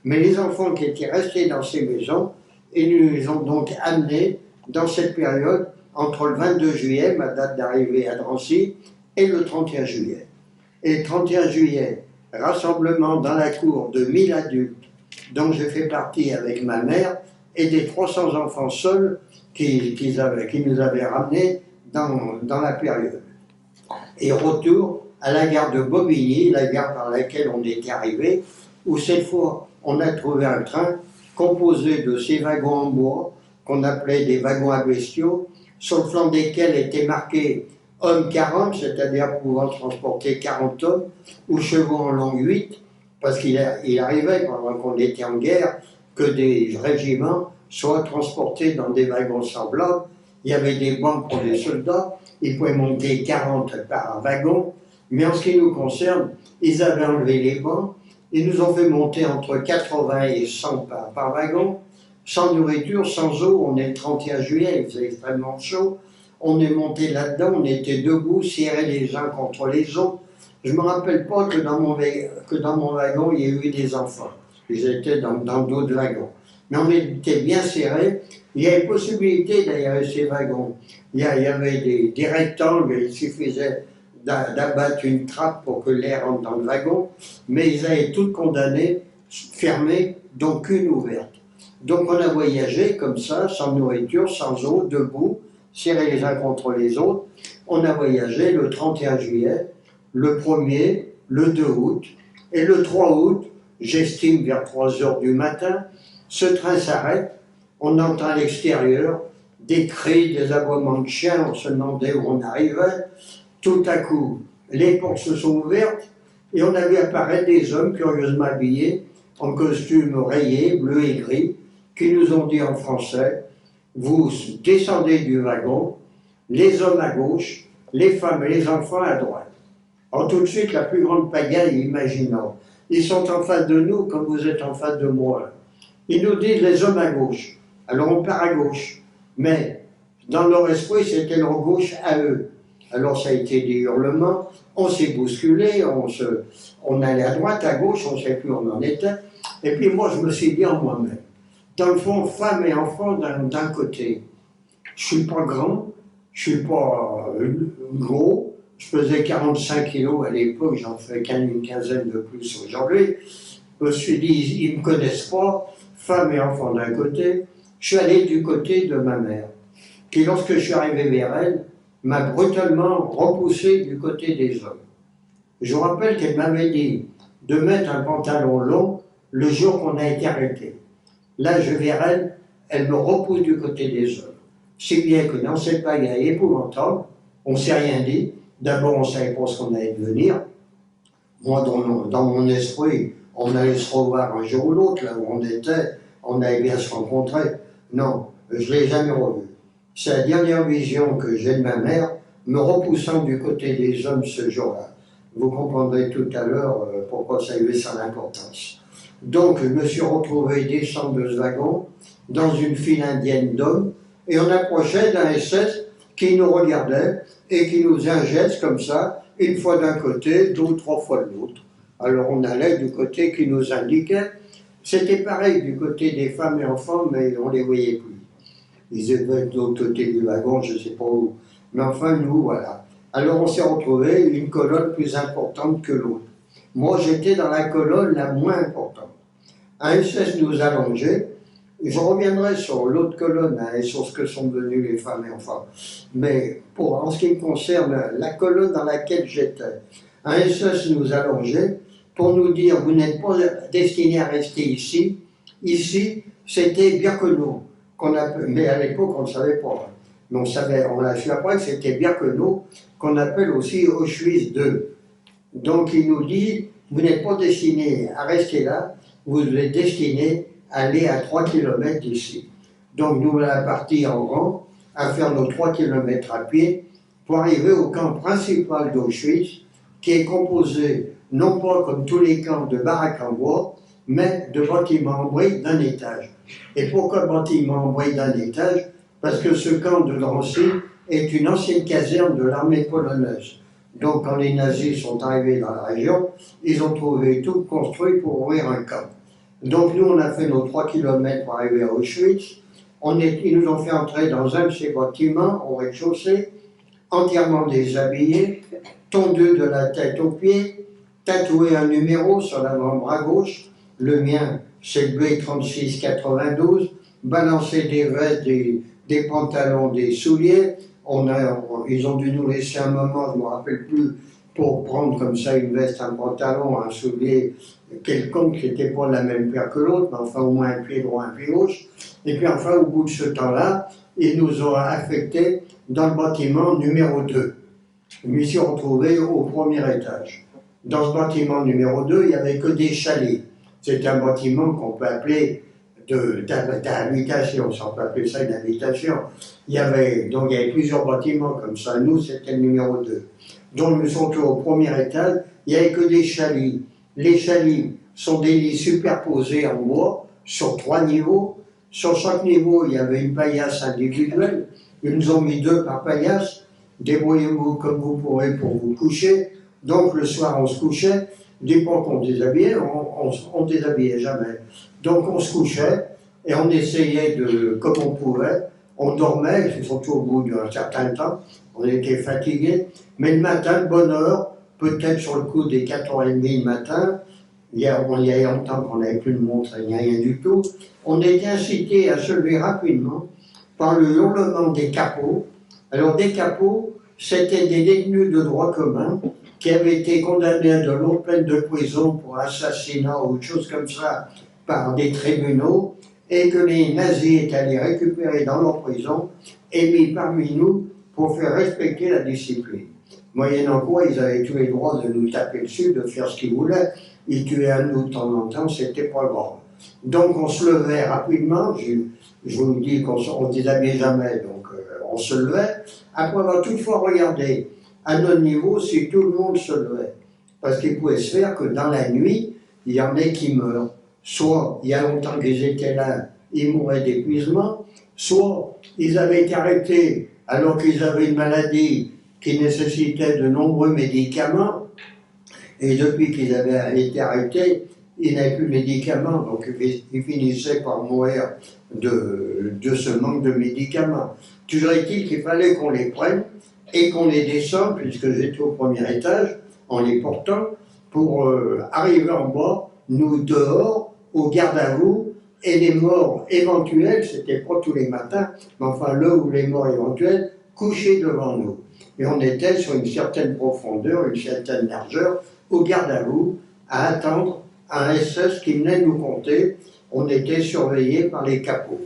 Mais les enfants qui étaient restés dans ces maisons, ils nous les ont donc amenés dans cette période entre le 22 juillet, ma date d'arrivée à Drancy, et le 31 juillet. Et le 31 juillet, rassemblement dans la cour de 1000 adultes, dont je fais partie avec ma mère, et des 300 enfants seuls qui nous avaient ramenés dans la période. Et retour à la gare de Bobigny, la gare par laquelle on était arrivé, où cette fois on a trouvé un train composé de ces wagons en bois, qu'on appelait des wagons à bestiaux, sur le flanc desquels était marqué hommes 40, c'est-à-dire pouvant transporter 40 hommes, ou chevaux en longue 8, parce qu'il arrivait, pendant qu'on était en guerre, que des régiments soient transportés dans des wagons semblables. Il y avait des bancs pour les soldats, ils pouvaient monter 40 par wagon, mais en ce qui nous concerne, ils avaient enlevé les bancs, ils nous ont fait monter entre 80 et 100 par wagon, sans nourriture, sans eau. On est le 31 juillet, il faisait extrêmement chaud. On est monté là-dedans, on était debout, serrés les uns contre les autres. Je ne me rappelle pas que dans mon wagon, il y ait eu des enfants. Ils étaient dans d'autres wagons. Mais on était bien serrés. Il y avait possibilité d'ailleurs ces wagons. Il y avait des rectangles, il suffisait d'abattre une trappe pour que l'air rentre dans le wagon. Mais ils avaient toutes condamnées, fermées, donc une ouverte. Donc on a voyagé comme ça, sans nourriture, sans eau, debout, serrés les uns contre les autres. On a voyagé le 31 juillet, le 1er, le 2 août, et le 3 août, j'estime vers 3 heures du matin, ce train s'arrête, on entend à l'extérieur des cris, des aboiements de chiens, on se demandait où on arrivait. Tout à coup, les portes se sont ouvertes et on a vu apparaître des hommes curieusement habillés, en costume rayé, bleu et gris, qui nous ont dit en français: vous descendez du wagon, les hommes à gauche, les femmes et les enfants à droite. Alors tout de suite, la plus grande pagaille imaginant. Ils sont en face de nous comme vous êtes en face de moi. Ils nous disent les hommes à gauche. Alors on part à gauche. Mais dans leur esprit, c'était leur gauche à eux. Alors ça a été des hurlements, on s'est bousculé, on allait à droite, à gauche, on ne sait plus où on en était. Et puis moi, je me suis dit en moi-même, dans le fond, femmes et enfants d'un côté. Je ne suis pas grand, je ne suis pas gros, je pesais 45 kilos à l'époque, j'en fais une quinzaine de plus aujourd'hui. Je me suis dit, ils ne me connaissent pas, femmes et enfants d'un côté. Je suis allé du côté de ma mère, qui lorsque je suis arrivé vers elle, m'a brutalement repoussé du côté des hommes. Je vous rappelle qu'elle m'avait dit de mettre un pantalon long le jour qu'on a été arrêté. Là, je vers elle, elle me repousse du côté des hommes. Si bien que dans cette pagaille épouvantable, on ne s'est rien dit. D'abord, on ne savait pas ce qu'on allait devenir. Moi, dans mon esprit, on allait se revoir un jour ou l'autre, là où on était, on allait bien se rencontrer. Non, je ne l'ai jamais revu. C'est la dernière vision que j'ai de ma mère, me repoussant du côté des hommes ce jour-là. Vous comprendrez tout à l'heure pourquoi ça avait son importance. Donc, je me suis retrouvé descendre de ce wagon dans une file indienne d'hommes et on approchait d'un SS qui nous regardait et qui nous ingeste comme ça, une fois d'un côté, deux ou trois fois de l'autre. Alors on allait du côté qui nous indiquait. C'était pareil du côté des femmes et enfants, mais on ne les voyait plus. Ils étaient de l'autre côté du wagon, je ne sais pas où. Mais enfin, nous, voilà. Alors on s'est retrouvés une colonne plus importante que l'autre. Moi, j'étais dans la colonne la moins importante. Un SS nous allongeait. Je reviendrai sur l'autre colonne et sur ce que sont devenues les femmes et enfants. Mais en ce qui me concerne, la colonne dans laquelle j'étais, un SS nous allongeait pour nous dire vous n'êtes pas destinés à rester ici. Ici, c'était Birkenau, mais à l'époque on ne savait pas. Mais on l'a su après que c'était Birkenau, qu'on appelle aussi Auschwitz II. Donc il nous dit vous n'êtes pas destinés à rester là, vous êtes destinés à aller à 3 km d'ici. Donc nous voilà partis en rang à faire nos 3 km à pied pour arriver au camp principal d'Auschwitz, qui est composé non pas comme tous les camps de baraques en bois, mais de bâtiments en briques d'un étage. Et pourquoi bâtiment en briques d'un étage? Parce que ce camp de Drancy est une ancienne caserne de l'armée polonaise. Donc quand les nazis sont arrivés dans la région, ils ont trouvé tout construit pour ouvrir un camp. Donc nous on a fait nos 3 km pour arriver à Auschwitz. Ils nous ont fait entrer dans un de ces bâtiments au rez-de-chaussée, entièrement déshabillés, tondus de la tête aux pieds, tatoué un numéro sur l'avant-bras gauche, le mien c'est le B3692, balancé des vestes, des pantalons, des souliers. Ils ont dû nous laisser un moment, je ne me rappelle plus, pour prendre comme ça une veste, un pantalon, un soulier quelconque qui n'était pas la même paire que l'autre, mais enfin au moins un pied droit, un pied gauche. Et puis enfin, au bout de ce temps-là, ils nous ont affectés dans le bâtiment numéro 2. Je me suis retrouvé au premier étage. Dans ce bâtiment numéro 2, il n'y avait que des chalets. C'est un bâtiment qu'on peut appeler d'habitation, si on peut appeler ça une habitation. Il y avait plusieurs bâtiments comme ça. Nous, c'était le numéro 2. Donc, nous sommes au premier étage, il n'y avait que des chalets. Les chalets sont des lits superposés en bois sur 3 niveaux. Sur chaque niveau, il y avait une paillasse individuelle. Ils nous ont mis 2 par paillasse. Débrouillez-vous comme vous pourrez pour vous coucher. Donc, le soir, on se couchait. Dépend qu'on déshabillait, on déshabillait jamais. Donc, on se couchait et on essayait comme on pouvait. On dormait, surtout au bout d'un certain temps. On était fatigués. Mais le matin, de bonne heure, peut-être sur le coup des 4h30 le matin, il y a longtemps qu'on n'avait plus de montre, il n'y a rien du tout, on était incité à se lever rapidement par le hurlement des capots. Alors des capots, c'était des détenus de droit commun qui avaient été condamnés à de longues peines de prison pour assassinat ou autre chose comme ça par des tribunaux, et que les nazis étaient allés récupérer dans leur prison et mis parmi nous pour faire respecter la discipline. Moyennant quoi, ils avaient tous les droits de nous taper dessus, de faire ce qu'ils voulaient. Ils tuaient à nous de temps en temps, c'était pas grave. Donc on se levait rapidement, je vous dis qu'on ne déshabillait jamais, donc on se levait. Après avoir toutefois regardé à notre niveau si tout le monde se levait. Parce qu'il pouvait se faire que dans la nuit, il y en ait qui meurent. Soit il y a longtemps qu'ils étaient là, ils mouraient d'épuisement, soit ils avaient été arrêtés alors qu'ils avaient une maladie qui nécessitait de nombreux médicaments, et depuis qu'ils avaient été arrêtés, ils n'avaient plus de médicaments, donc ils finissaient par mourir de ce manque de médicaments. Toujours est-il qu'il fallait qu'on les prenne et qu'on les descende, puisque j'étais au premier étage, en les portant, pour arriver en bas, nous dehors, au garde à vous, et les morts éventuels, c'était pas tous les matins, mais enfin là où les morts éventuels, couchés devant nous. Et on était sur une certaine profondeur, une certaine largeur, au garde à vous, à attendre un SS qui venait nous compter. On était surveillés par les capots.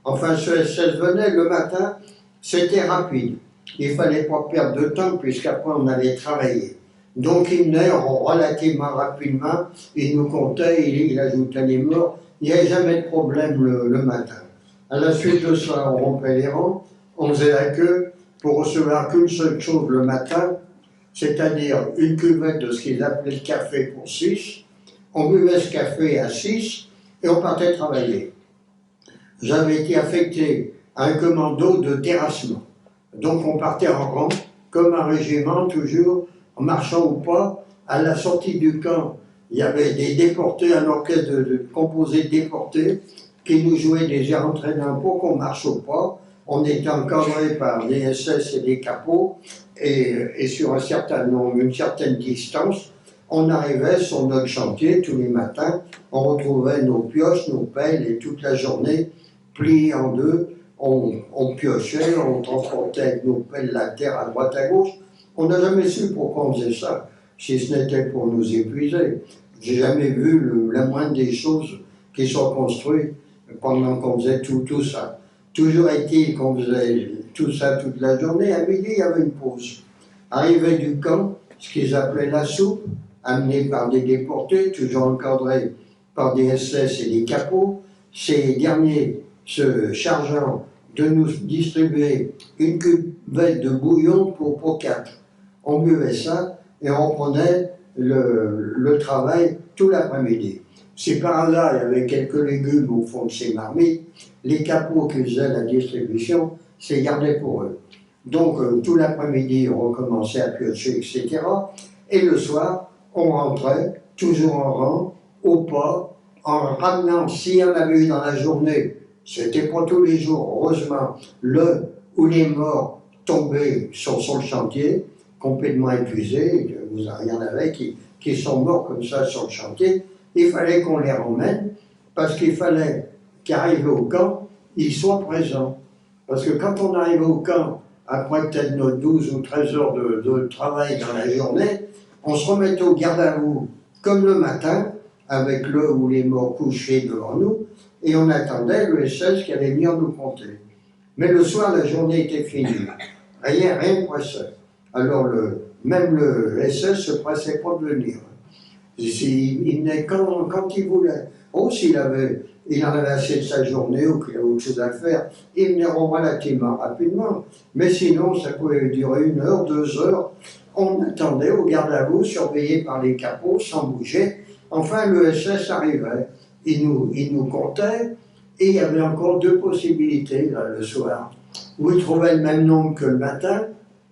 Enfin, ce SS venait le matin, c'était rapide. Il ne fallait pas perdre de temps, puisqu'après on allait travailler. Donc il venait relativement rapidement, il nous comptait, il ajoutait les morts, il n'y avait jamais de problème le matin. À la suite de ça, on rompait les rangs, on faisait la queue pour recevoir qu'une seule chose le matin, c'est-à-dire une cuvette de ce qu'ils appelaient le café pour 6. On buvait ce café à 6 et on partait travailler. J'avais été affecté à un commando de terrassement. Donc on partait en rang, comme un régiment, toujours, en marchant ou pas. À la sortie du camp, il y avait des déportés, un orchestre composé de déportés, qui nous jouaient des airs entraînants pour qu'on marche au pas. On était encadré par des SS et des capots, et sur un certain nombre, une certaine distance, on arrivait sur notre chantier tous les matins, on retrouvait nos pioches, nos pelles, et toute la journée, pliées en deux, on piochait, on transportait avec nos pelles la terre à droite à gauche. On n'a jamais su pourquoi on faisait ça, si ce n'était pour nous épuiser. J'ai jamais vu la moindre des choses qui sont construites pendant qu'on faisait tout ça. Toujours est-il qu'on faisait tout ça toute la journée. À midi, il y avait une pause. Arrivait du camp, ce qu'ils appelaient la soupe, amenée par des déportés, toujours encadrés par des SS et des capots. Ces derniers se chargeant de nous distribuer une cuvette de bouillon pour 4. On buvait ça et on prenait le travail tout l'après-midi. Si par hasard il y avait quelques légumes au fond de ces marmites, les capots qui faisaient la distribution, c'est gardé pour eux. Donc tout l'après-midi, on recommençait à piocher, etc. Et le soir, on rentrait, toujours en rang, au pas, en ramenant, s'il y en avait eu dans la journée, c'était pas tous les jours, heureusement, le ou les morts tombaient sur le chantier, complètement épuisés, il y en avait qui sont morts comme ça sur le chantier, il fallait qu'on les ramène, parce qu'il fallait qu'arrivés au camp, ils soient présents. Parce que quand on arrivait au camp, après peut-être nos 12 ou 13 heures de travail dans la journée, on se remettait au garde à vous, comme le matin, avec le ou les morts couchés devant nous, et on attendait le SS qui allait venir nous compter. Mais le soir, la journée était finie. Rien ne pressait. Alors même le SS se pressait pas de venir. Il venait quand il voulait. Oh, il en avait assez de sa journée ou qu'il avait autre chose à faire, il venait relativement rapidement. Mais sinon, ça pouvait durer 1 heure, 2 heures. On attendait au garde à vous, surveillé par les capots, sans bouger. Enfin, le SS arrivait. Il nous comptait, et il y avait encore 2 possibilités là, le soir, où il trouvait le même nombre que le matin,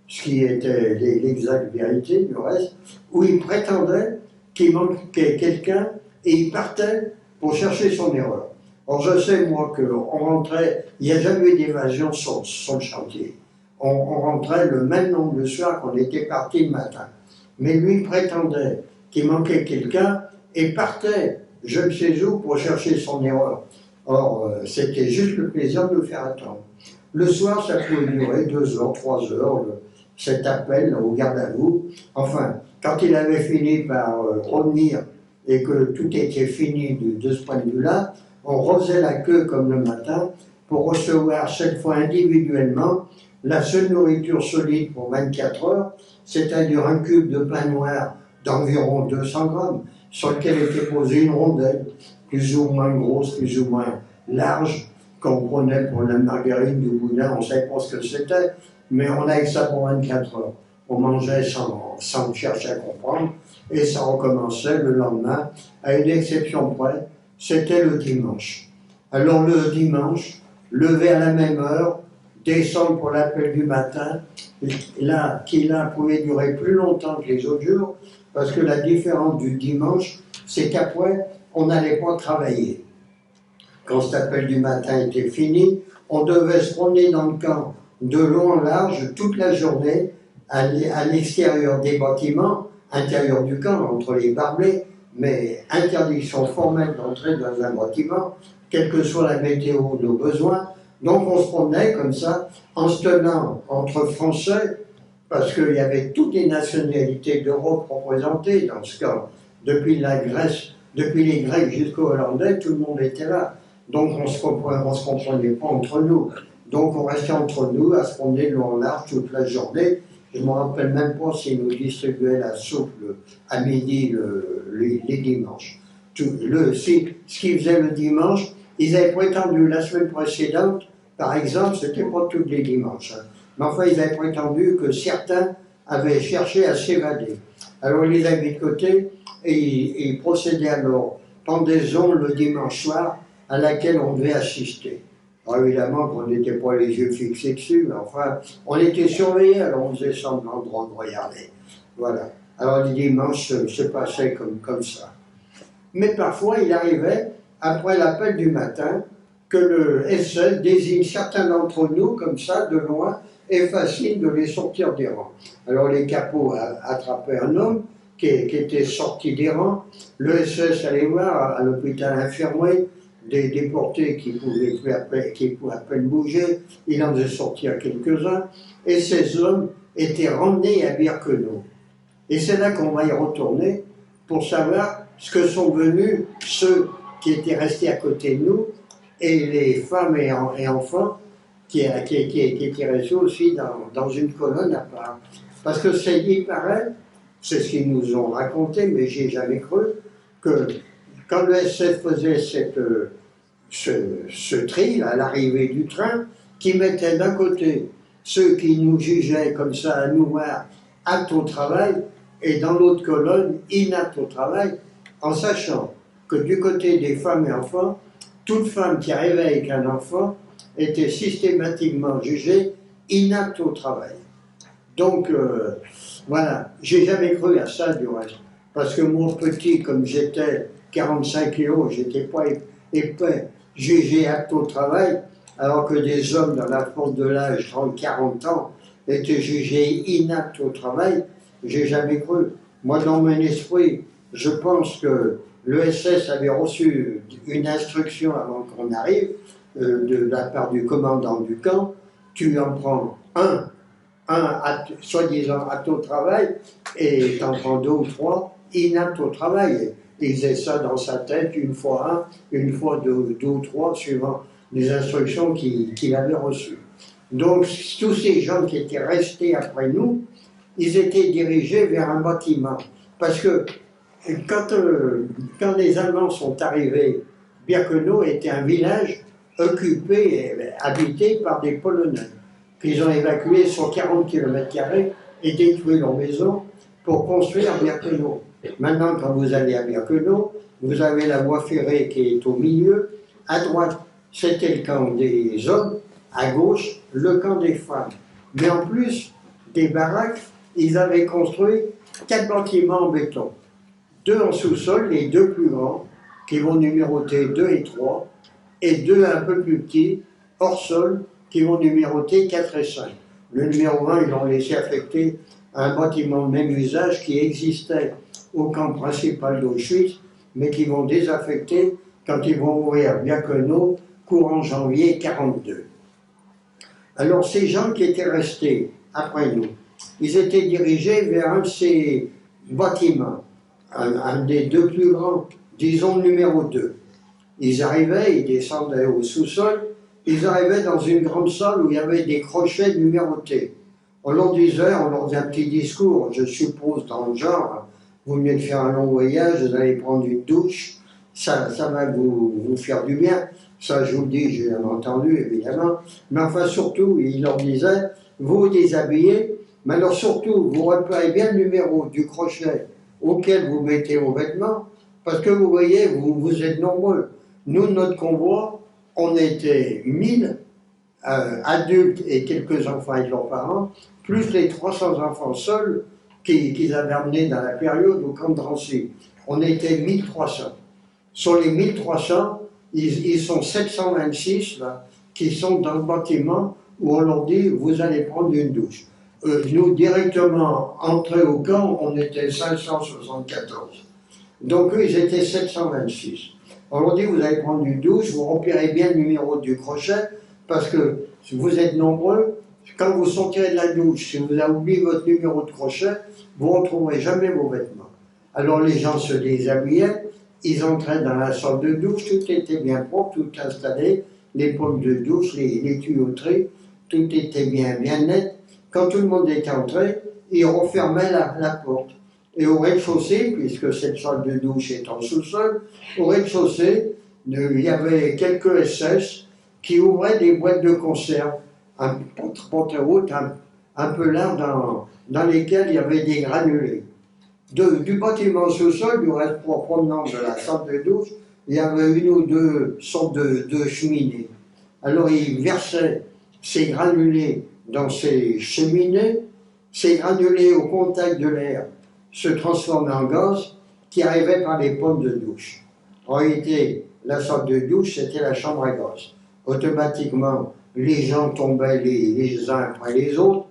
ce qui était l'exacte vérité du reste, où il prétendait qu'il manquait quelqu'un, et il partait pour chercher son erreur. Or, je sais, moi, qu'on rentrait, il n'y a jamais eu d'évasion sur le chantier. On rentrait le même nombre de soirs qu'on était parti le matin. Mais lui prétendait qu'il manquait quelqu'un et partait, je ne sais où, pour chercher son erreur. Or, c'était juste le plaisir de le faire attendre. Le soir, ça pouvait durer 2 heures, 3 heures, cet appel au garde à vous. Enfin, quand il avait fini par revenir et que tout était fini de ce point de vue-là, on refaisait la queue comme le matin pour recevoir cette fois individuellement la seule nourriture solide pour 24 heures, c'est-à-dire un cube de pain noir d'environ 200 grammes, sur lequel était posée une rondelle, plus ou moins grosse, plus ou moins large, qu'on prenait pour la margarine du boudin, on ne savait pas ce que c'était, mais on avait ça pour 24 heures. On mangeait sans chercher à comprendre, et ça recommençait le lendemain, à une exception près, c'était le dimanche. Alors le dimanche, lever à la même heure, descendre pour l'appel du matin, qui pouvait durer plus longtemps que les autres jours, parce que la différence du dimanche, c'est qu'après, on n'allait pas travailler. Quand cet appel du matin était fini, on devait se promener dans le camp de long en large toute la journée, à l'extérieur des bâtiments, intérieur du camp, entre les barbelés, mais interdiction formelle d'entrer dans un bâtiment, quelle que soit la météo ou nos besoins. Donc on se promenait comme ça, en se tenant entre Français, parce qu'il y avait toutes les nationalités d'Europe représentées dans ce camp. Depuis la Grèce, depuis les Grecs jusqu'aux Hollandais, tout le monde était là. Donc on se comprenait pas entre nous. Donc on restait entre nous à se promener de long en large toute la journée, Je ne me rappelle même pas s'ils nous distribuaient la soupe à midi les dimanches. Ce qu'ils faisaient le dimanche, ils avaient prétendu la semaine précédente, par exemple, c'était pas tous les dimanches, hein, mais enfin ils avaient prétendu que certains avaient cherché à s'évader. Alors ils les avaient mis de côté et ils procédaient à leur pendaison le dimanche soir à laquelle on devait assister. Alors évidemment qu'on n'était pas les yeux fixés dessus, mais enfin, on était surveillés, alors on faisait semblant de regarder. Voilà. Alors les dimanches se passaient comme ça. Mais parfois, il arrivait, après l'appel du matin, que le SS désigne certains d'entre nous, comme ça, de loin, et facile de les sortir des rangs. Alors les capots attrapaient un homme qui était sorti des rangs, le SS allait voir à l'hôpital infirmier, des déportés qui pouvaient à peine bouger, il en faisait sortir quelques-uns, et ces hommes étaient ramenés à Birkenau. Et c'est là qu'on va y retourner pour savoir ce que sont venus ceux qui étaient restés à côté de nous, et les femmes et enfants qui étaient restés aussi dans une colonne à part. Parce que il paraît, c'est ce qu'ils nous ont raconté, mais j'ai jamais cru, que quand le SF faisait ce tri à l'arrivée du train, qui mettait d'un côté ceux qui nous jugeaient comme ça à nous voir aptes au travail, et dans l'autre colonne inaptes au travail, en sachant que du côté des femmes et enfants, toute femme qui arrivait avec un enfant était systématiquement jugée inapte au travail. Donc, voilà, j'ai jamais cru à ça du reste. Parce que mon petit, comme j'étais 45 kilos, j'étais pas épais, jugé apte au travail, alors que des hommes dans la force de l'âge, 30-40 ans, étaient jugés inaptes au travail, j'ai jamais cru. Moi, dans mon esprit, je pense que le SS avait reçu une instruction avant qu'on arrive, de la part du commandant du camp, tu en prends un soi-disant apte au travail, et t'en prends 2 ou 3 inaptes au travail. Il faisait ça dans sa tête une fois une fois deux ou trois, suivant les instructions qu'il avait reçues. Donc tous ces gens qui étaient restés après nous, ils étaient dirigés vers un bâtiment. Parce que quand les Allemands sont arrivés, Birkenau était un village occupé et habité par des Polonais, qu'ils ont évacués sur 40 km² et détruit leurs maisons pour construire Birkenau. Maintenant, quand vous allez à Birkenau, vous avez la voie ferrée qui est au milieu. À droite, c'était le camp des hommes. À gauche, le camp des femmes. Mais en plus des baraques, ils avaient construit 4 bâtiments en béton. 2 en sous-sol, les 2 plus grands, qui vont numéroter 2 et 3, et 2 un peu plus petits, hors sol, qui vont numéroter 4 et 5. Le numéro 1, ils l'ont laissé affecter à un bâtiment de même usage qui existait au camp principal d'Auschwitz, mais qui vont désaffecter quand ils vont ouvrir Birkenau, courant janvier 1942. Alors ces gens qui étaient restés après nous, ils étaient dirigés vers un de ces bâtiments, un des 2 plus grands, disons numéro 2. Ils arrivaient, ils descendaient au sous-sol, ils arrivaient dans une grande salle où il y avait des crochets numérotés. On leur disait un petit discours, je suppose dans le genre, vous venez de faire un long voyage, vous allez prendre une douche, ça va vous faire du bien. Ça, je vous le dis, j'ai entendu, évidemment. Mais enfin, surtout, il leur disait, vous vous déshabillez, mais alors surtout, vous repérez bien le numéro du crochet auquel vous mettez vos vêtements, parce que vous voyez, vous êtes nombreux. Nous, notre convoi, on était 1000 adultes et quelques enfants avec leurs parents, plus les 300 enfants seuls qu'ils avaient amenés dans la période au camp de Drancy. On était 1300. Sur les 1300, ils sont 726 là, qui sont dans le bâtiment où on leur dit vous allez prendre une douche. Nous, directement entrés au camp, on était 574. Donc eux, ils étaient 726. On leur dit vous allez prendre une douche, vous repérez bien le numéro du crochet, parce que si vous êtes nombreux, quand vous sortirez de la douche, si vous avez oublié votre numéro de crochet, vous ne retrouverez jamais vos vêtements. Alors les gens se déshabillaient, ils entraient dans la salle de douche, tout était bien propre, tout installé, les pommes de douche, les tuyauteries, tout était bien net. quand tout le monde était entré, ils refermaient la porte. Et au rez-de-chaussée, puisque cette salle de douche est en sous-sol, au rez-de-chaussée, il y avait quelques SS qui ouvraient des boîtes de conserve, un porte-route un peu large dans lesquelles il y avait des granulés. Du bâtiment sous-sol, du reste proprement de la salle de douche, il y avait une ou deux sortes de cheminées. Alors ils versaient ces granulés dans ces cheminées, ces granulés au contact de l'air se transformaient en gaz qui arrivait par les pommes de douche. En réalité, la salle de douche, c'était la chambre à gaz. Automatiquement, les gens tombaient les uns après les autres.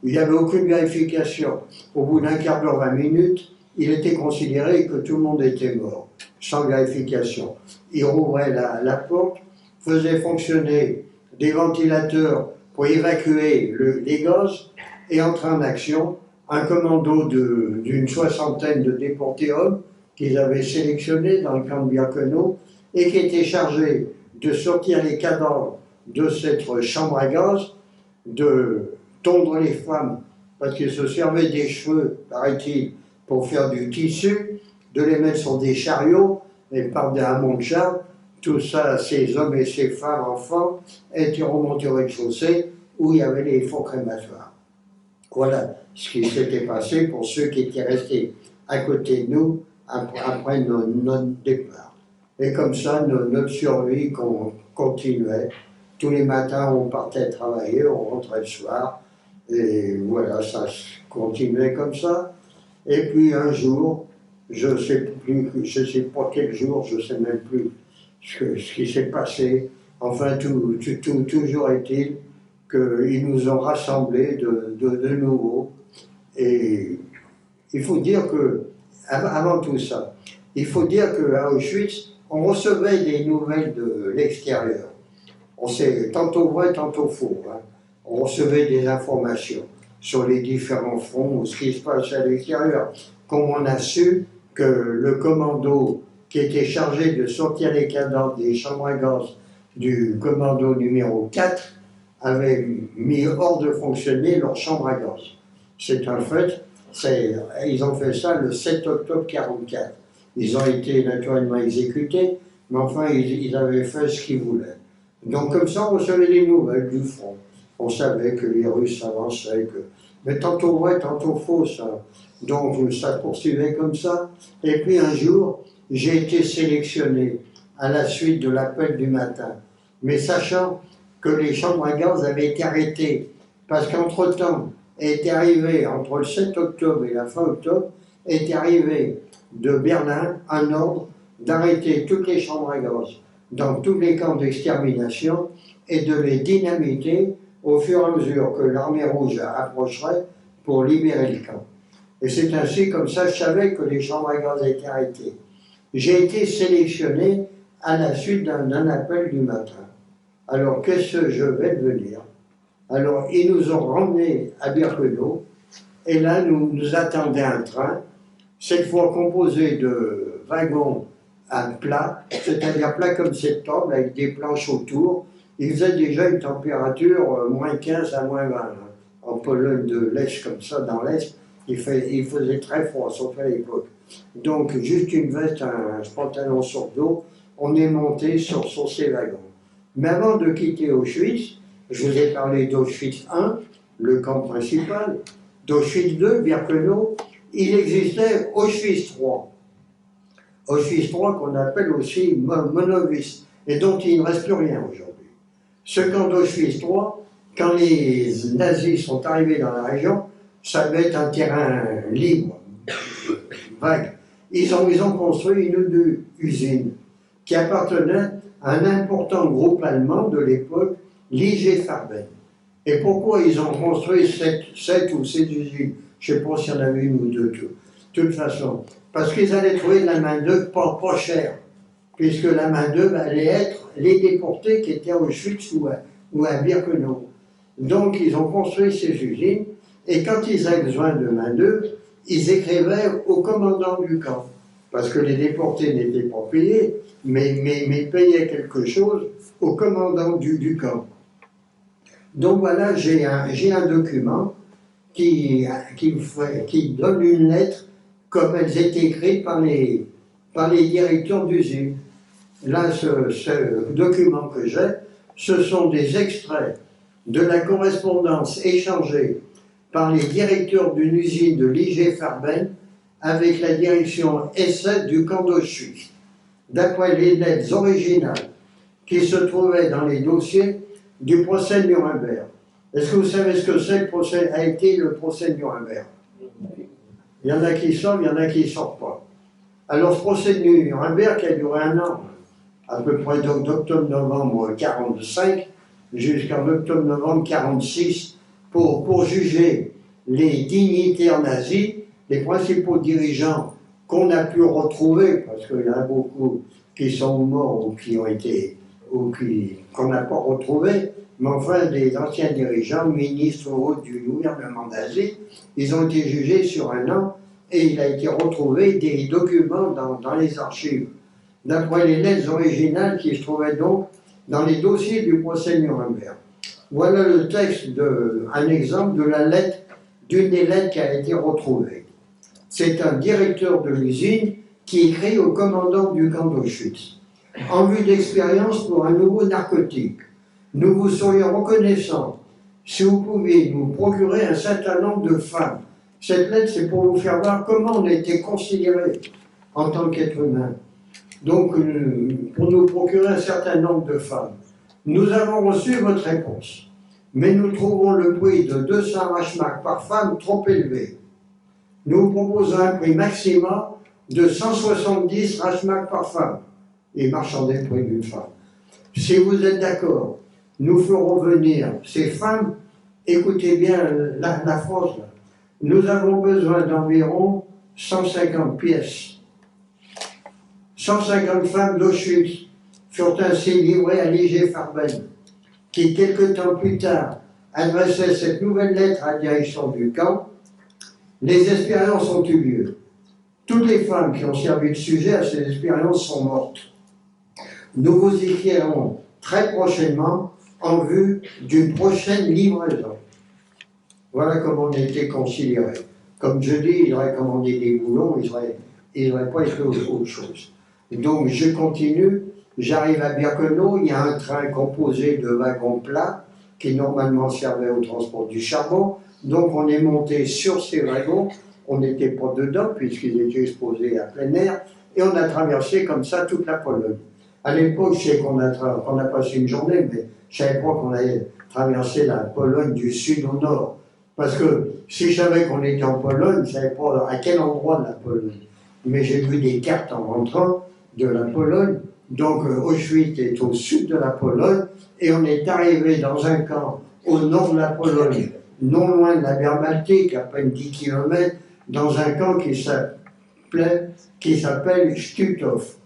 Il n'y avait aucune vérification. Au bout d'un quart d'heure, 20 minutes, il était considéré que tout le monde était mort, sans vérification. Il rouvrait la porte, faisait fonctionner des ventilateurs pour évacuer les gaz et entrer en action un commando d'une soixantaine de déportés hommes qu'ils avaient sélectionnés dans le camp de Birkenau et qui étaient chargés de sortir les cadavres de cette chambre à gaz, de tondre les femmes parce qu'ils se servaient des cheveux, paraît-il, pour faire du tissu, de les mettre sur des chariots et par des hameaux de chars. Tout ça, ces hommes et ces femmes, enfants, étaient remontés au rez-de-chaussée où il y avait les fours crématoires. Voilà ce qui s'était passé pour ceux qui étaient restés à côté de nous après notre départ. Et comme ça, notre survie continuait. Tous les matins, on partait travailler, on rentrait le soir. Et voilà, ça continuait comme ça. Et puis un jour, je ne sais pas quel jour, je ne sais même plus ce qui s'est passé. Enfin, toujours est-il qu'ils nous ont rassemblés de nouveau. Et il faut dire que, avant tout ça, il faut dire qu'à Auschwitz, on recevait des nouvelles de l'extérieur. On sait tantôt vrai, tantôt faux. Hein. On recevait des informations sur les différents fronts ou ce qui se passe à l'extérieur. Comme on a su que le commando qui était chargé de sortir les cadavres des chambres à gaz du commando numéro 4 avait mis hors de fonctionner leur chambre à gaz. C'est un fait. Ils ont fait ça le 7 octobre 1944. Ils ont été naturellement exécutés, mais enfin, ils avaient fait ce qu'ils voulaient. Donc, comme ça, on recevait des nouvelles du front. On savait que les Russes avançaient, mais tantôt vrai, tantôt faux, ça. Donc, ça poursuivait comme ça. Et puis, un jour, j'ai été sélectionné à la suite de l'appel du matin, mais sachant que les chambres à gaz avaient été arrêtées, parce qu'entre-temps, était arrivé, entre le 7 octobre et la fin octobre, est arrivé de Berlin un ordre d'arrêter toutes les chambres à gaz dans tous les camps d'extermination et de les dynamiter au fur et à mesure que l'armée rouge approcherait pour libérer le camp. Et c'est ainsi, comme ça, je savais que les chambres à gaz étaient arrêtées. J'ai été sélectionné à la suite d'un appel du matin. Alors, qu'est-ce que je vais devenir? Alors, ils nous ont ramenés à Birkenau, et là, nous attendait un train, cette fois composé de wagons à plat, c'est-à-dire plat comme cette table, avec des planches autour. Il faisait déjà une température moins 15 à moins 20. Hein. En Pologne de l'Est, comme ça, dans l'Est, il faisait très froid, sauf à l'époque. Donc, juste une veste, un pantalon sur dos, on est monté sur ces wagons. Mais avant de quitter Auschwitz, je vous ai parlé d'Auschwitz I, le camp principal, d'Auschwitz II, Birkenau, il existait Auschwitz III. Auschwitz III qu'on appelle aussi Monowitz, et dont il ne reste plus rien aujourd'hui. Ce camp d'Auschwitz III, quand les nazis sont arrivés dans la région, ça devait être un terrain libre, vague. Ils ont construit une ou deux usines qui appartenaient à un important groupe allemand de l'époque, l'IG Farben. Et pourquoi ils ont construit cette ou ces usines? Je ne sais pas s'il y en avait une ou deux, de toute façon. Parce qu'ils allaient trouver de la main-d'œuvre pas chère, puisque la main-d'œuvre allait être les déportés qui étaient à Auschwitz ou à Birkenau. Donc ils ont construit ces usines, et quand ils avaient besoin de main-d'œuvre, ils écrivaient au commandant du camp. Parce que les déportés n'étaient pas payés, mais payaient quelque chose au commandant du camp. Donc voilà, j'ai un document qui donne une lettre comme elles étaient écrites par les directeurs d'usine. Là, ce document que j'ai, ce sont des extraits de la correspondance échangée par les directeurs d'une usine de l'IG Farben avec la direction SS du camp d'Auschwitz, d'après les lettres originales qui se trouvaient dans les dossiers du procès de Nuremberg. Est-ce que vous savez ce que c'est a été le procès de Nuremberg? Il y en a qui sortent, il y en a qui ne sortent pas. Alors, ce procès de Nuremberg qui a duré 1 an, à peu près d'octobre-novembre 1945 jusqu'en octobre-novembre 1946, pour juger les dignitaires nazis, les principaux dirigeants qu'on a pu retrouver, parce qu'il y en a beaucoup qui sont morts ou qui ont été, qu'on n'a pas retrouvés, mais enfin, les anciens dirigeants, ministres hauts du gouvernement nazi, ils ont été jugés sur 1 an et il a été retrouvé des documents dans les archives, d'après les lettres originales qui se trouvaient donc dans les dossiers du procès de Nuremberg. Voilà le texte, un exemple de la lettre, d'une des lettres qui a été retrouvée. C'est un directeur de l'usine qui écrit au commandant du camp d'Auschwitz. En vue d'expérience pour un nouveau narcotique, nous vous serions reconnaissants si vous pouviez nous procurer un certain nombre de femmes. Cette lettre, c'est pour vous faire voir comment on était considéré en tant qu'être humain. Donc, pour nous procurer un certain nombre de femmes. Nous avons reçu votre réponse, mais nous trouvons le prix de 200 Reichsmark par femme trop élevé. Nous vous proposons un prix maximum de 170 Reichsmark par femme. Et marchandez le prix d'une femme. Si vous êtes d'accord, nous ferons venir ces femmes. Écoutez bien la phrase là. Nous avons besoin d'environ 150 pièces. 150 femmes d'Auschwitz furent ainsi livrées à l'IG Farben, qui quelque temps plus tard adressait cette nouvelle lettre à la direction du camp. Les expériences ont eu lieu. Toutes les femmes qui ont servi de sujet à ces expériences sont mortes. Nous vous écrirons très prochainement en vue d'une prochaine livraison. Voilà comment on a été considérés. Comme je dis, il aurait commandé des boulons, il n'aurait pas écrit autre chose. Donc je continue, j'arrive à Birkenau, il y a un train composé de wagons plats qui normalement servait au transport du charbon. Donc on est monté sur ces wagons, on n'était pas dedans puisqu'ils étaient exposés à plein air, et on a traversé comme ça toute la Pologne. À l'époque, je sais qu'on a passé une journée, mais je ne savais pas qu'on allait traverser la Pologne du sud au nord. Parce que si je savais qu'on était en Pologne, je ne savais pas à quel endroit de la Pologne. Mais j'ai vu des cartes en rentrant de la Pologne. Donc Auschwitz est au sud de la Pologne, et on est arrivé dans un camp au nord de la Pologne, non loin de la mer Baltique, à peine 10 km, dans un camp qui s'appelle Stutthof.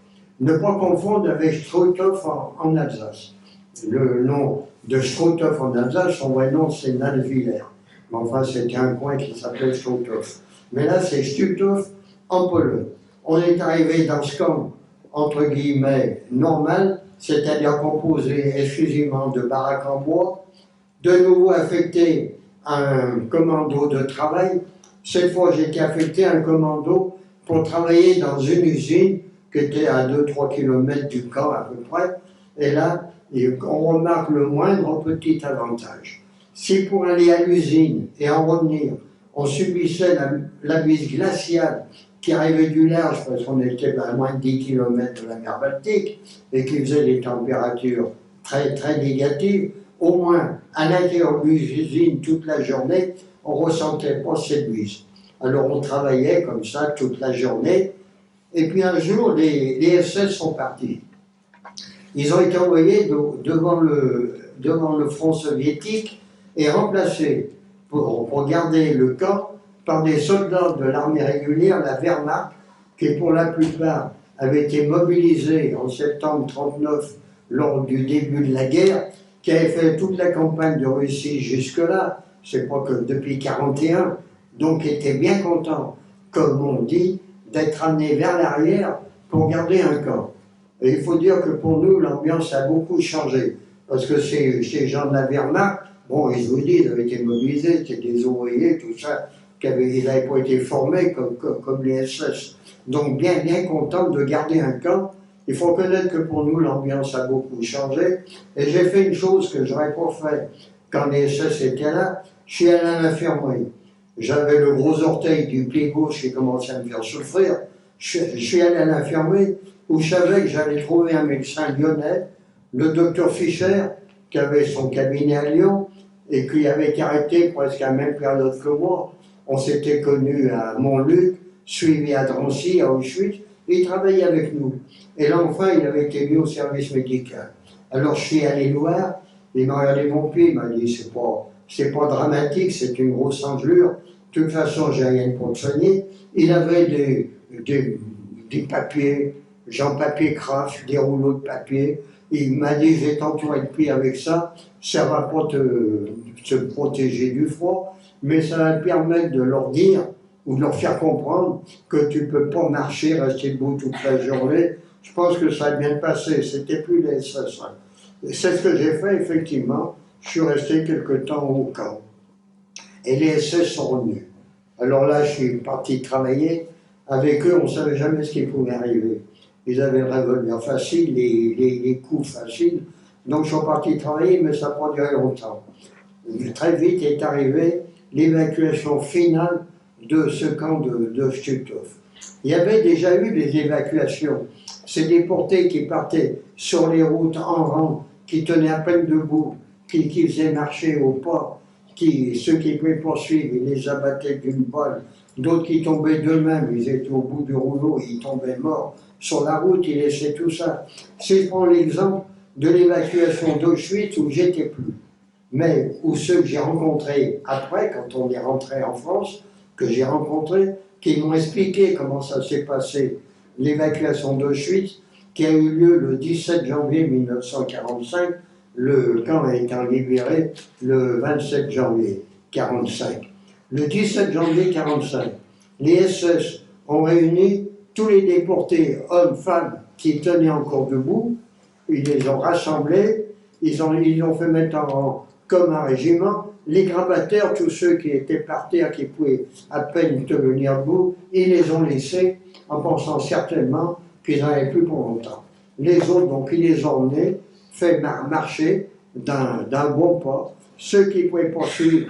Ne pas confondre avec Struthof en Alsace. Le nom de Struthof en Alsace, son vrai nom c'est Nalviller. Mais enfin, c'était un coin qui s'appelait Struthof. Mais là, c'est Stutthof en Pologne. On est arrivé dans ce camp, entre guillemets, normal, c'est-à-dire composé exclusivement de baraques en bois, de nouveau affecté à un commando de travail. Cette fois, j'ai été affecté à un commando pour travailler dans une usine qui était à 2-3 km du camp à peu près. Et là, on remarque le moindre petit avantage. Si pour aller à l'usine et en revenir, on subissait la bise glaciale qui arrivait du large, parce qu'on était à moins de 10 km de la mer Baltique, et qui faisait des températures très, très négatives, au moins à l'intérieur de l'usine toute la journée, on ne ressentait pas cette bise. Alors on travaillait comme ça toute la journée, et puis un jour, les SS sont partis. Ils ont été envoyés devant le front soviétique et remplacés pour garder le camp par des soldats de l'armée régulière, la Wehrmacht, qui pour la plupart avaient été mobilisés en septembre 1939 lors du début de la guerre, qui avaient fait toute la campagne de Russie jusque-là, c'est pas que depuis 1941, donc étaient bien contents, comme on dit, d'être amenés vers l'arrière pour garder un camp. Et il faut dire que pour nous, l'ambiance a beaucoup changé, parce que ces gens de la Wehrmacht, Bon, et je vous dis, ils avaient été mobilisés, c'était des ouvriers, tout ça, ils n'avaient pas été formés comme les SS. Donc bien contents de garder un camp. Il faut connaître que pour nous, l'ambiance a beaucoup changé. Et j'ai fait une chose que je n'aurais pas fait quand les SS étaient là. Je suis allé à l'infirmerie. J'avais le gros orteil du pied gauche qui commençait à me faire souffrir. Je suis allé à l'infirmerie où je savais que j'allais trouver un médecin lyonnais, le docteur Fischer, qui avait son cabinet à Lyon et qui avait été arrêté presque à la même période que moi. On s'était connus à Montluc, suivi à Drancy, à Auschwitz, et il travaillait avec nous. Et là, enfin, il avait été mis au service médical. Alors, je suis allé le voir, il m'a regardé mon pied, il m'a dit, c'est pas dramatique, c'est une grosse engelure. De toute façon, j'ai rien pour te soigner. Il avait des papiers, genre papier craft, des rouleaux de papier. Il m'a dit, je vais t'entourer le pied avec ça, ça va pas te protéger du froid, mais ça va te permettre de leur dire, ou de leur faire comprendre que tu ne peux pas marcher, rester debout toute la journée. Je pense que ça a bien passé, c'était plus les SS. C'est ce que j'ai fait, effectivement. Je suis resté quelque temps au camp. Et les SS sont revenus. Alors là, je suis parti travailler. Avec eux, on ne savait jamais ce qui pouvait arriver. Ils avaient le revolver facile, les coups faciles. Donc je suis parti travailler, mais ça n'a pas duré longtemps. Très vite est arrivée l'évacuation finale de ce camp de Stutthof. Il y avait déjà eu des évacuations. C'est des portés qui partaient sur les routes en rang, qui tenaient à peine debout, qui faisaient marcher au pas, ceux qui pouvaient poursuivre, ils les abattaient d'une balle. D'autres qui tombaient d'eux-mêmes, ils étaient au bout du rouleau, ils tombaient morts. Sur la route, ils laissaient tout ça. Si je prends l'exemple de l'évacuation d'Auschwitz où j'étais plus, mais où ceux que j'ai rencontrés après, quand on est rentré en France, que j'ai rencontrés, qui m'ont expliqué comment ça s'est passé, l'évacuation d'Auschwitz, qui a eu lieu le 17 janvier 1945, le camp a été libéré le 27 janvier 1945. Le 17 janvier 1945, les SS ont réuni tous les déportés, hommes, femmes, qui tenaient encore debout, ils les ont rassemblés, ils ont fait mettre en rang comme un régiment, les grabataires, tous ceux qui étaient par terre, qui pouvaient à peine tenir debout, ils les ont laissés en pensant certainement qu'ils n'en avaient plus pour longtemps. Les autres, donc, ils les ont emmenés, fait marcher d'un bon pas. Ceux qui pouvaient poursuivre,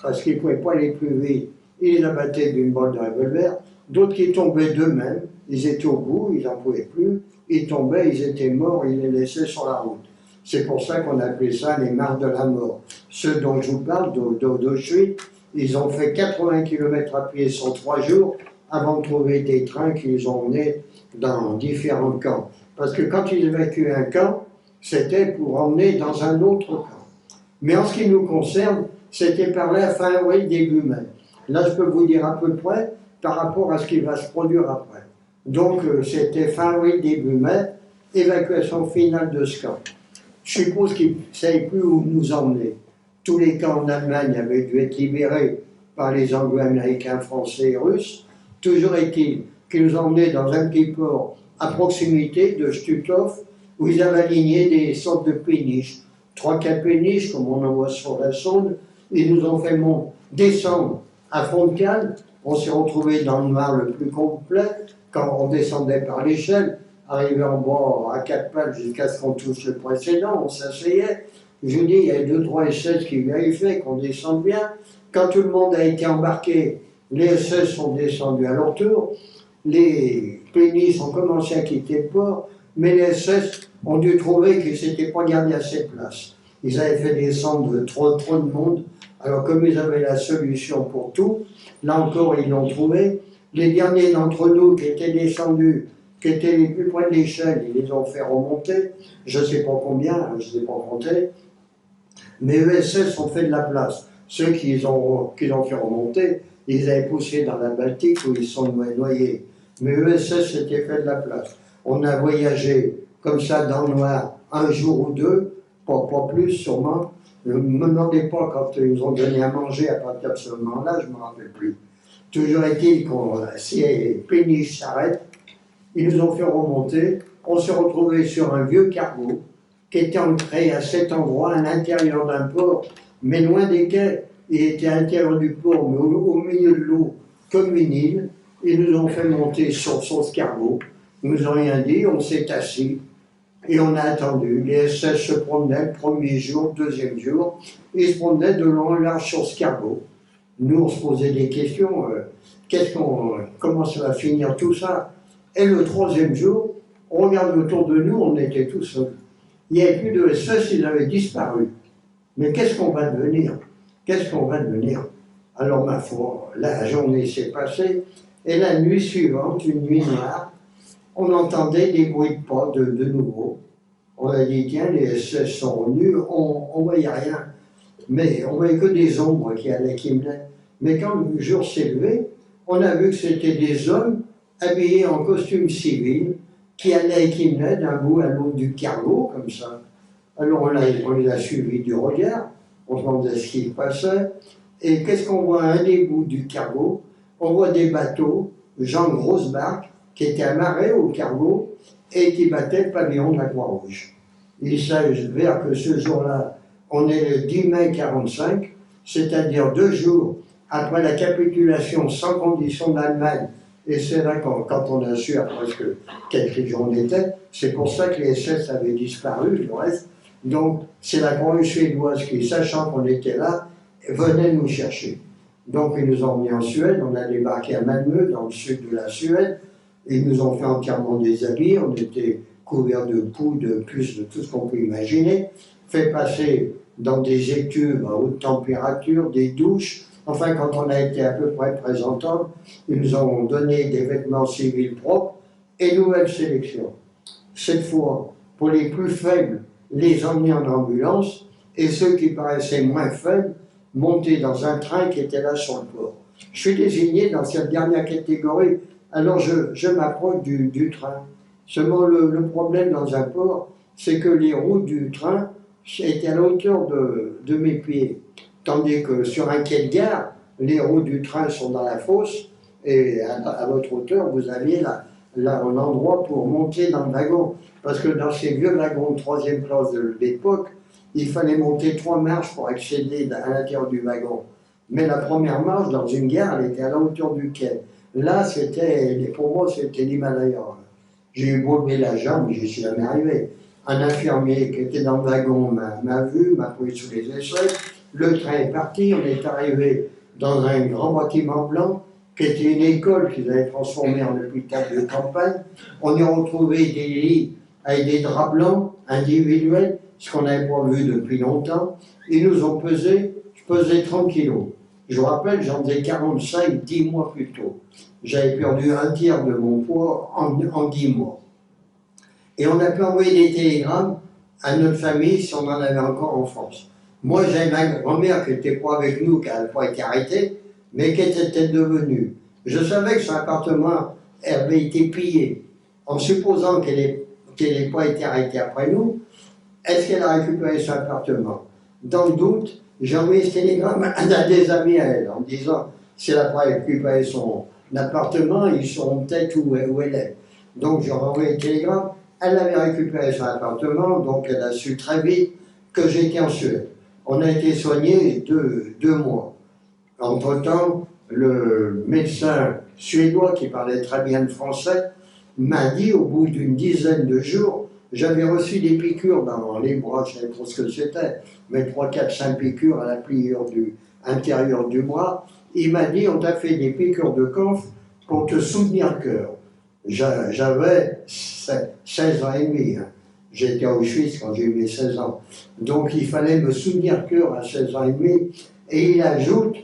parce qu'ils ne pouvaient pas aller plus vite, ils les abattaient d'une balle de revolver. D'autres qui tombaient d'eux-mêmes, ils étaient au bout, ils n'en pouvaient plus, ils tombaient, ils étaient morts, ils les laissaient sur la route. C'est pour ça qu'on appelait ça les mares de la mort. Ceux dont je vous parle, d'Auschwitz, ils ont fait 80 km à pied sur 3 jours avant de trouver des trains qui les ont emmenés dans différents camps. Parce que quand ils évacuaient un camp, c'était pour emmener dans un autre camp. Mais en ce qui nous concerne, c'était par là fin avril, début mai. Là, je peux vous dire à peu près par rapport à ce qui va se produire après. Donc, c'était fin avril, début mai, évacuation finale de ce camp. Je suppose qu'ils ne savaient plus où nous emmener. Tous les camps en Allemagne avaient dû être libérés par les Anglo-Américains, Français et Russes. Toujours est-il qu'ils nous emmenaient dans un petit port à proximité de Stutthof, où ils avaient aligné des sortes de péniches. 3-4 péniches, comme on en voit sur la sonde. Ils nous ont fait descendre à fond de cale. On s'est retrouvés dans le noir le plus complet quand on descendait par l'échelle. Arrivé en bas à 4 pattes jusqu'à ce qu'on touche le précédent, on s'asseyait. Je vous dis, il y a 2-3 SS qui vérifiaient qu'on descende bien. Quand tout le monde a été embarqué, les SS sont descendus à leur tour. Les péniches ont commencé à quitter le port, mais les SS ont dû trouver qu'ils ne s'étaient pas gardés assez de place. Ils avaient fait descendre trop de monde. Alors comme ils avaient la solution pour tout, là encore ils l'ont trouvé. Les derniers d'entre nous qui étaient descendus, qui étaient les plus près de l'échelle, ils les ont fait remonter. Je ne sais pas combien, je ne sais pas compter. Mais les SS ont fait de la place. Ceux qui ont fait remonter, ils avaient poussé dans la Baltique où ils sont noyés. Mais ESS s'était fait de la place. On a voyagé comme ça dans le noir un jour ou deux, pas plus sûrement. Ne me demandez pas quand ils nous ont donné à manger à partir de ce moment-là, je ne me rappelle plus. Toujours est-il si les péniches s'arrêtent, ils nous ont fait remonter. On s'est retrouvé sur un vieux cargo qui était ancré à cet endroit, à l'intérieur d'un port, mais loin des quais. Il était à l'intérieur du port, mais au milieu de l'eau, comme une île. Ils nous ont fait monter sur son escargot. Ils nous ont rien dit, on s'est assis et on a attendu. Les SS se promenaient le premier jour, le deuxième jour, ils se promenaient de long en large sur escargot. Nous, on se posait des questions, comment ça va finir tout ça? Et le troisième jour, on regarde autour de nous, on était tous seuls. Il n'y avait plus de SS, ils avaient disparu. Mais qu'est-ce qu'on va devenir? Qu'est-ce qu'on va devenir? Alors, ma foi, la journée s'est passée, et la nuit suivante, une nuit noire, on entendait des bruits de pas de nouveau. On a dit, tiens, les SS sont revenus, on voyait rien. Mais on voyait que des ombres qui allaient, qui venaient. Mais quand le jour s'est levé, on a vu que c'était des hommes habillés en costume civil qui allaient et qui venaient d'un bout à l'autre du cargo, comme ça. Alors on les a suivis du regard, on se demandait ce qui se passait. Et qu'est-ce qu'on voit à un des bouts du cargo? On voit des bateaux, genre grosses barques, qui étaient amarrés au cargo et qui battaient le pavillon de la Croix-Rouge. Il s'avère que ce jour-là, on est le 10 mai 1945, c'est-à-dire 2 jours après la capitulation sans condition d'Allemagne. Et c'est là quand on a su après quel jours on était, c'est pour ça que les SS avaient disparu, le reste. Donc c'est la Croix-Rouge suédoise qui, sachant qu'on était là, venait nous chercher. Donc ils nous ont emmenés en Suède, on a débarqué à Malmö, dans le sud de la Suède. Ils nous ont fait entièrement déshabiller, on était couverts de poux, de puces, de tout ce qu'on peut imaginer, fait passer dans des étuves à haute température, des douches. Enfin, quand on a été à peu près présentable, ils nous ont donné des vêtements civils propres et nouvelle sélection. Cette fois, pour les plus faibles, les emmener en ambulance et ceux qui paraissaient moins faibles, monter dans un train qui était là sur le port. Je suis désigné dans cette dernière catégorie. Alors je m'approche du train. Seulement le problème dans un port, c'est que les roues du train étaient à la hauteur de mes pieds. Tandis que sur un quai de gare, les roues du train sont dans la fosse et à votre hauteur, vous aviez un endroit pour monter dans le wagon. Parce que dans ces vieux wagons de 3e classe de l'époque, il fallait monter 3 marches pour accéder à l'intérieur du wagon. Mais la première marche dans une gare, elle était à la hauteur du quai. Là, pour moi, c'était l'Himalaya. J'ai eu beau lever la jambe, j'y suis jamais arrivé. Un infirmier qui était dans le wagon m'a vu, m'a pris sous les aisselles. Le train est parti, on est arrivé dans un grand bâtiment blanc qui était une école qu'ils avaient transformée en hôpital de campagne. On y a retrouvé des lits avec des draps blancs individuels, ce qu'on n'avait pas vu depuis longtemps. Ils nous ont pesé, je pesais 30 kilos. Je vous rappelle, j'en faisais 45 10 mois plus tôt. J'avais perdu un tiers de mon poids en 10 mois. Et on a pu envoyer des télégrammes à notre famille si on en avait encore en France. Moi, j'avais ma grand-mère qui n'était pas avec nous, qui n'avait pas été arrêtée, mais qui était devenue. Je savais que son appartement avait été pillé. En supposant qu'elle n'ait pas été arrêtée après nous, est-ce qu'elle a récupéré son appartement? Dans le doute, j'ai envoyé ce télégramme à des amis à elle, en disant, si elle n'a pas récupéré son appartement, ils sauront peut-être où elle est. Donc j'ai envoyé le télégramme, elle avait récupéré son appartement, donc elle a su très vite que j'étais en Suède. On a été soignés 2 mois. Entre-temps, le médecin suédois qui parlait très bien le français m'a dit, au bout d'une dizaine de jours, j'avais reçu des piqûres dans les bras, je ne savais pas ce que c'était, mais 3, 4, 5 piqûres à la pliure intérieure du bras. Il m'a dit, on t'a fait des piqûres de camphre pour te soutenir le cœur. J'avais 16 ans et demi. Hein. J'étais à Auschwitz quand j'ai eu mes 16 ans. Donc il fallait me soutenir le cœur à 16 ans et demi. Et il ajoute,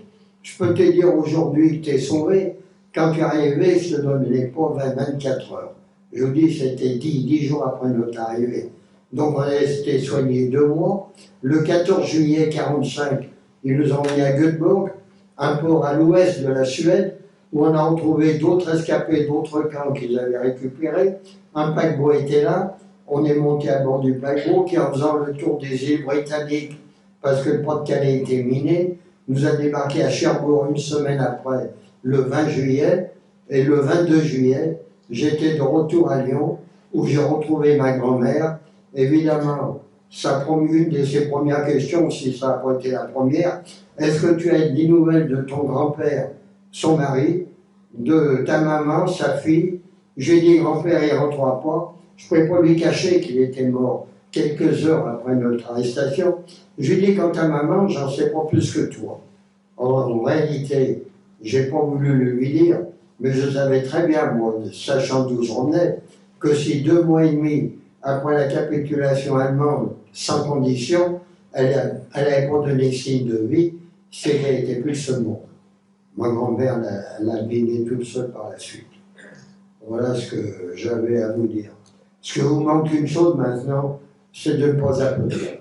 je peux te dire aujourd'hui que tu es sauvé, quand tu es arrivé, je te donne les pauvres 24 heures. Je vous dis, c'était 10 jours après notre arrivée. Donc on a été soignés 2 mois. Le 14 juillet 1945, ils nous ont emmenés à Göteborg, un port à l'ouest de la Suède, où on a retrouvé d'autres escapés, d'autres camps qu'ils avaient récupérés. Un paquebot était là. On est monté à bord du paquebot qui, en faisant le tour des îles britanniques, parce que le Pas-de-Calais était miné, nous a débarqué à Cherbourg une semaine après, le 20 juillet. Et le 22 juillet, j'étais de retour à Lyon, où j'ai retrouvé ma grand-mère. Évidemment, une de ses premières questions, si ça n'a pas été la première, est-ce que tu as des nouvelles de ton grand-père, son mari, de ta maman, sa fille? J'ai dit, grand-père, il ne rentrera pas. Je ne pouvais pas lui cacher qu'il était mort quelques heures après notre arrestation. Je lui ai dit, quant à maman, j'en sais pas plus que toi. Or, en réalité, j'ai pas voulu le lui dire, mais je savais très bien, moi, sachant d'où je revenais, que si 2 mois et demi après la capitulation allemande, sans condition, elle n'avait pas donné signe de vie, c'est qu'elle était plus ce monde. Ma grand-mère l'a abîmée toute seule par la suite. Voilà ce que j'avais à vous dire. Ce que vous manque une chose maintenant, c'est de ne pas applaudir.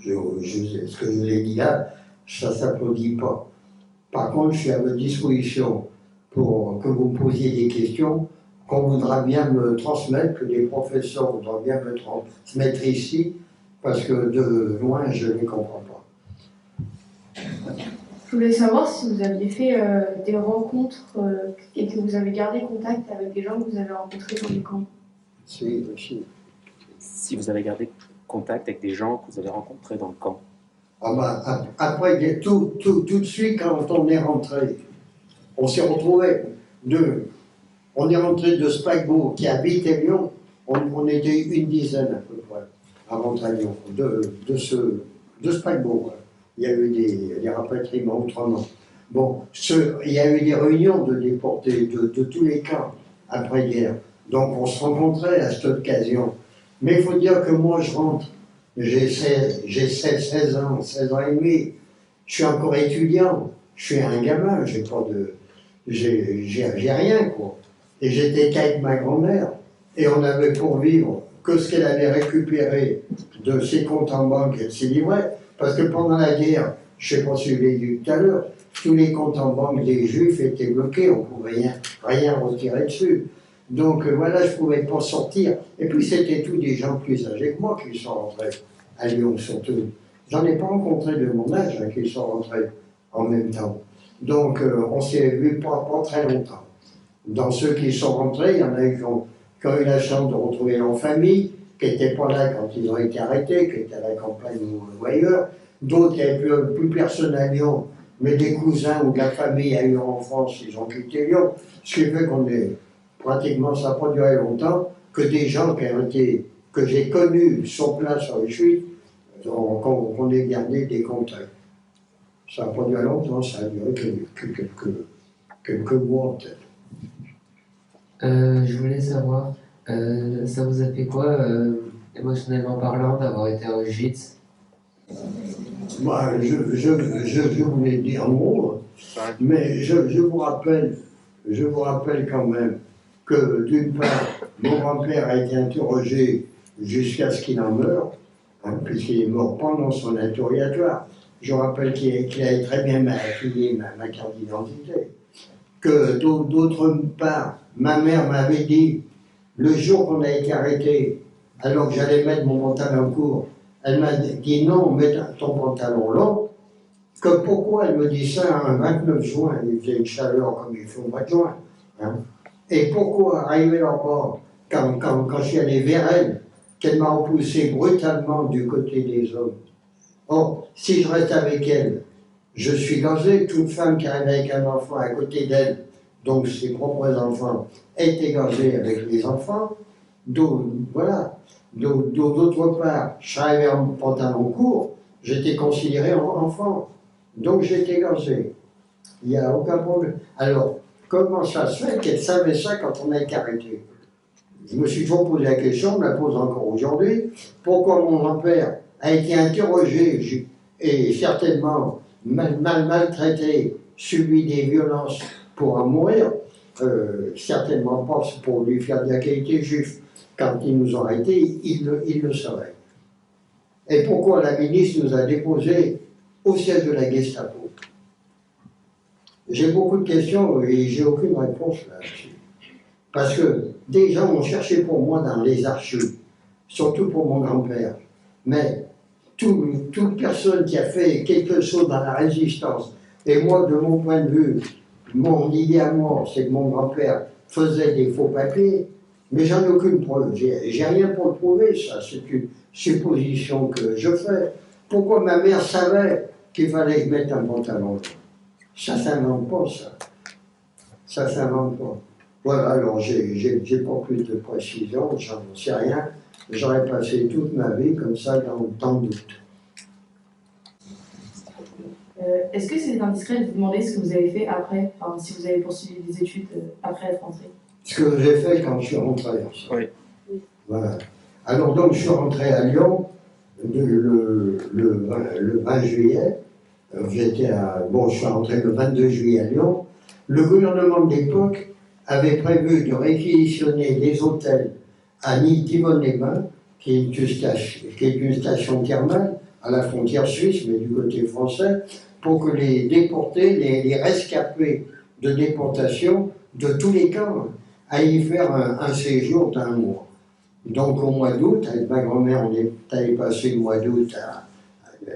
Ce que je vous ai dit là, ça ne s'applaudit pas. Par contre, je suis à votre disposition pour que vous me posiez des questions qu'on voudra bien me transmettre, que les professeurs voudront bien me transmettre ici, parce que de loin, je ne les comprends pas. Je voulais savoir si vous aviez fait des rencontres et que vous avez gardé contact avec des gens que vous avez rencontrés dans les camps. Si, aussi. Si vous avez gardé contact avec des gens que vous avez rencontrés dans le camp. Ah bah, après, tout de suite, quand on est rentré, on s'est retrouvés. On est rentré de Spagbo, qui habitait Lyon. On était une dizaine à peu près à rentrer à Lyon, de Spagbo. Il y a eu des rapatriements autrement. Bon, il y a eu des réunions de déportés de tous les camps après-guerre. Donc on se rencontrait à cette occasion. Mais il faut dire que moi je rentre, j'ai 16 ans et demi, je suis encore étudiant, je suis un gamin, j'ai rien quoi. Et j'étais qu'avec ma grand-mère, et on avait pour vivre que ce qu'elle avait récupéré de ses comptes en banque et de ses livrets, parce que pendant la guerre, je ne sais pas si je l'ai dit tout à l'heure, tous les comptes en banque des Juifs étaient bloqués, on ne pouvait rien retirer dessus. Donc voilà, je ne pouvais pas sortir. Et puis c'était tous des gens plus âgés que moi qui sont rentrés à Lyon surtout. J'en ai pas rencontré de mon âge qui sont rentrés en même temps. Donc on s'est vu pas très longtemps. Dans ceux qui sont rentrés, il y en a eu qui ont eu la chance de retrouver leur famille, qui n'étaient pas là quand ils ont été arrêtés, qui étaient à la campagne ou ailleurs. D'autres qui n'avaient plus personne à Lyon, mais des cousins ou de la famille ailleurs en France, ils ont quitté Lyon. Ce qui fait qu'on est pratiquement, ça n'a pas duré longtemps, que des gens que j'ai connus sur place sur les chutes, qu'on ait gardé des contacts. Ça n'a pas duré longtemps, ça a duré quelques mois peut-être. Je voulais savoir, ça vous a fait quoi, émotionnellement parlant, d'avoir été à Auschwitz? Moi, je voulais dire non, mais je vous rappelle quand même que d'une part, mon grand-père a été interrogé jusqu'à ce qu'il en meure, puisqu'il est mort pendant son interrogatoire. Je rappelle qu'il avait très bien affilié ma carte d'identité. Que d'autre part, ma mère m'avait dit, le jour qu'on a été arrêté, alors que j'allais mettre mon pantalon court, elle m'a dit non, mets ton pantalon long. Que pourquoi elle me dit ça un 29 juin, il faisait une chaleur comme il fait au mois de juin. Et pourquoi, arrivé là-bas, quand je suis allé vers elle, qu'elle m'a repoussé brutalement du côté des hommes. Or, si je reste avec elle, je suis gazé, toute femme qui arrive avec un enfant à côté d'elle, donc ses propres enfants, est égazée avec les enfants. Voilà. D'autre part, je suis arrivé en pantalon court, j'étais considéré enfant. Donc j'étais gazé. Il n'y a aucun problème. Alors, comment ça se fait qu'elle savait ça quand on a été arrêté? Je me suis toujours posé la question, je me la pose encore aujourd'hui, pourquoi mon grand-père a été interrogé et certainement maltraité, subi des violences pour en mourir, certainement pas pour lui faire dire qu'il était juif. Quand ils nous ont arrêtés, il le savait. Et pourquoi la ministre nous a déposés au siège de la Gestapo? J'ai beaucoup de questions et j'ai aucune réponse là-dessus. Parce que des gens ont cherché pour moi dans les archives, surtout pour mon grand-père. Mais toute personne qui a fait quelque chose dans la résistance, et moi, de mon point de vue, mon idée à moi, c'est que mon grand-père faisait des faux papiers, mais j'en ai aucune preuve. J'ai rien pour le prouver, ça. suppositions que je fais. Pourquoi ma mère savait qu'il fallait que je mette un pantalon? Ça s'invente pas, ça. Ça s'invente pas. Voilà, alors j'ai pas plus de précision, j'en sais rien. J'aurais passé toute ma vie comme ça dans le doute. Est-ce que c'est indiscret de vous demander ce que vous avez fait après, enfin, si vous avez poursuivi des études après être rentré? Ce que j'ai fait quand je suis rentré. Oui. Voilà. Alors donc je suis rentré à Lyon le 20 juillet. Je suis rentré le 22 juillet à Lyon. Le gouvernement de l'époque avait prévu de réquisitionner des hôtels à Nîmes-Divonne-les-Bains, qui est une station thermale à la frontière suisse, mais du côté français, pour que les déportés, les rescapés de déportation de tous les camps aillent y faire un séjour d'un mois. Donc au mois d'août, avec ma grand-mère, on est allé passer le mois d'août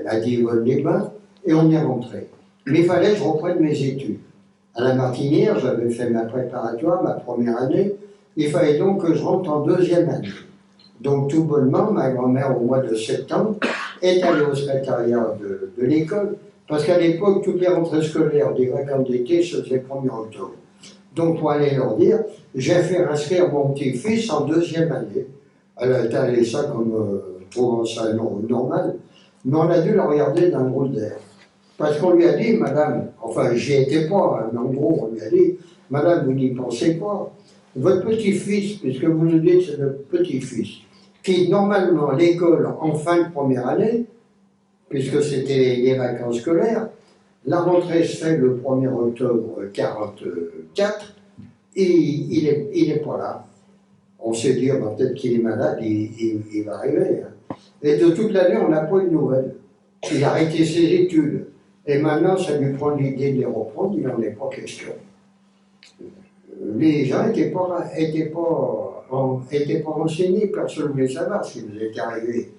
à Divonne-les-Bains, et on est rentré. Mais il fallait que je reprenne mes études. À la Martinière, j'avais fait ma préparatoire, ma première année, il fallait donc que je rentre en deuxième année. Donc tout bonnement, ma grand-mère, au mois de septembre, est allée au secrétariat de l'école, parce qu'à l'époque, toutes les rentrées scolaires des vacances d'été se faisaient le 1er octobre. Donc pour aller leur dire, j'ai fait inscrire mon petit-fils en deuxième année. Elle a étalé ça comme trouvant ça normal, mais on a dû le regarder d'un drôle d'air. Parce qu'on lui a dit, madame, enfin j'y étais pas, hein, mais en gros on lui a dit, madame, vous n'y pensez pas. Votre petit-fils, puisque vous nous dites c'est le petit-fils, quitte normalement l'école en fin de première année, puisque c'était les vacances scolaires, la rentrée se fait le 1er octobre 1944, et il n'est pas là. On s'est dit, peut-être qu'il est malade, il va arriver. Hein. Et de toute l'année, on n'a pas eu de nouvelles. Il a arrêté ses études. Et maintenant, ça lui prend l'idée de les reprendre, il n'en est pas question. Les gens n'étaient pas renseignés, personne ne voulait savoir ce qui nous était arrivé.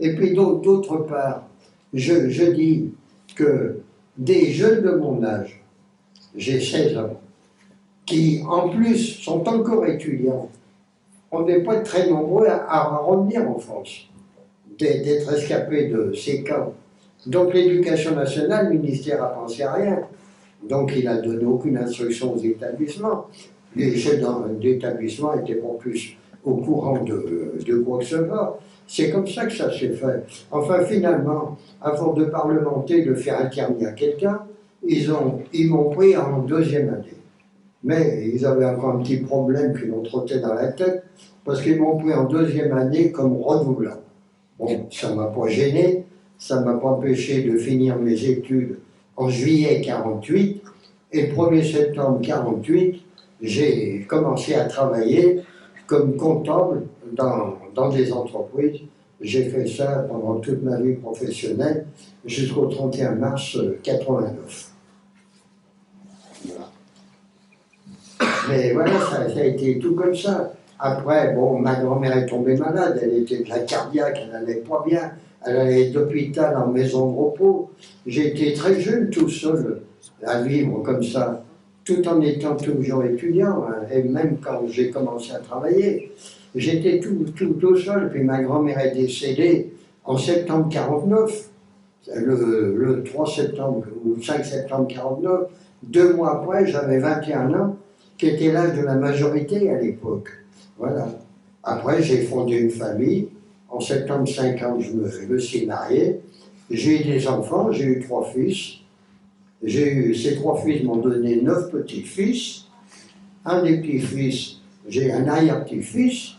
Et puis d'autre part, je dis que des jeunes de mon âge, j'ai 16 ans, qui en plus sont encore étudiants, on n'est pas très nombreux à revenir en France, d'être escapés de ces camps. Donc l'éducation nationale, le ministère n'a pensé à rien. Donc il n'a donné aucune instruction aux établissements. Les chefs d'établissement n'étaient pas plus au courant de quoi que ce soit. C'est comme ça que ça s'est fait. Enfin finalement, à force de parlementer, de faire intervenir quelqu'un, ils m'ont pris en deuxième année. Mais ils avaient encore un petit problème qui m'ont trotté dans la tête, parce qu'ils m'ont pris en deuxième année comme redoublant. Bon, ça ne m'a pas gêné, ça ne m'a pas empêché de finir mes études en juillet 1948, et le 1er septembre 1948, j'ai commencé à travailler comme comptable dans des entreprises. J'ai fait ça pendant toute ma vie professionnelle, jusqu'au 31 mars 1989. Voilà. Mais voilà, ça a été tout comme ça. Après, bon, ma grand-mère est tombée malade, elle était de la cardiaque, elle n'allait pas bien, elle allait d'hôpital en maison de repos. J'ai été très jeune, tout seul, à vivre comme ça, tout en étant toujours étudiant, hein, et même quand j'ai commencé à travailler, j'étais tout seul, puis ma grand-mère est décédée en septembre 1949, le 3 septembre ou 5 septembre 1949, 2 mois après, j'avais 21 ans, qui était l'âge de la majorité à l'époque. Voilà. Après, j'ai fondé une famille. En septembre 1950, je me suis marié. J'ai eu des enfants, j'ai eu 3 fils. Ces 3 fils m'ont donné 9 petits-fils. Un des petits-fils, j'ai un arrière-petit-fils.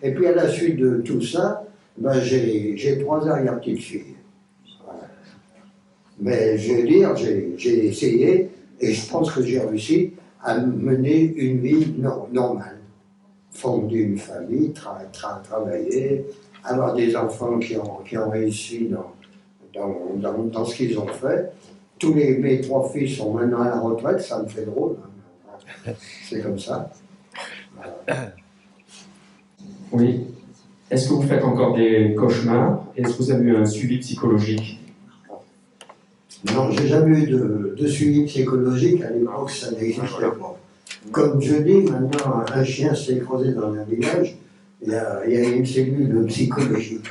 Et puis à la suite de tout ça, ben j'ai 3 arrière-petites-filles. Voilà. Mais je veux dire, j'ai essayé, et je pense que j'ai réussi à mener une vie normale. Fonder une famille, travailler, avoir des enfants qui ont réussi dans ce qu'ils ont fait. Tous mes 3 fils sont maintenant à la retraite, ça me fait drôle. Hein. C'est comme ça. Voilà. Oui. Est-ce que vous faites encore des cauchemars? Est-ce que vous avez eu un suivi psychologique? Non, j'ai jamais eu de suivi psychologique. À l'époque, ça n'existait pas. Comme je dis, maintenant, un chien s'est écrasé dans un village, il y a une cellule psychologique.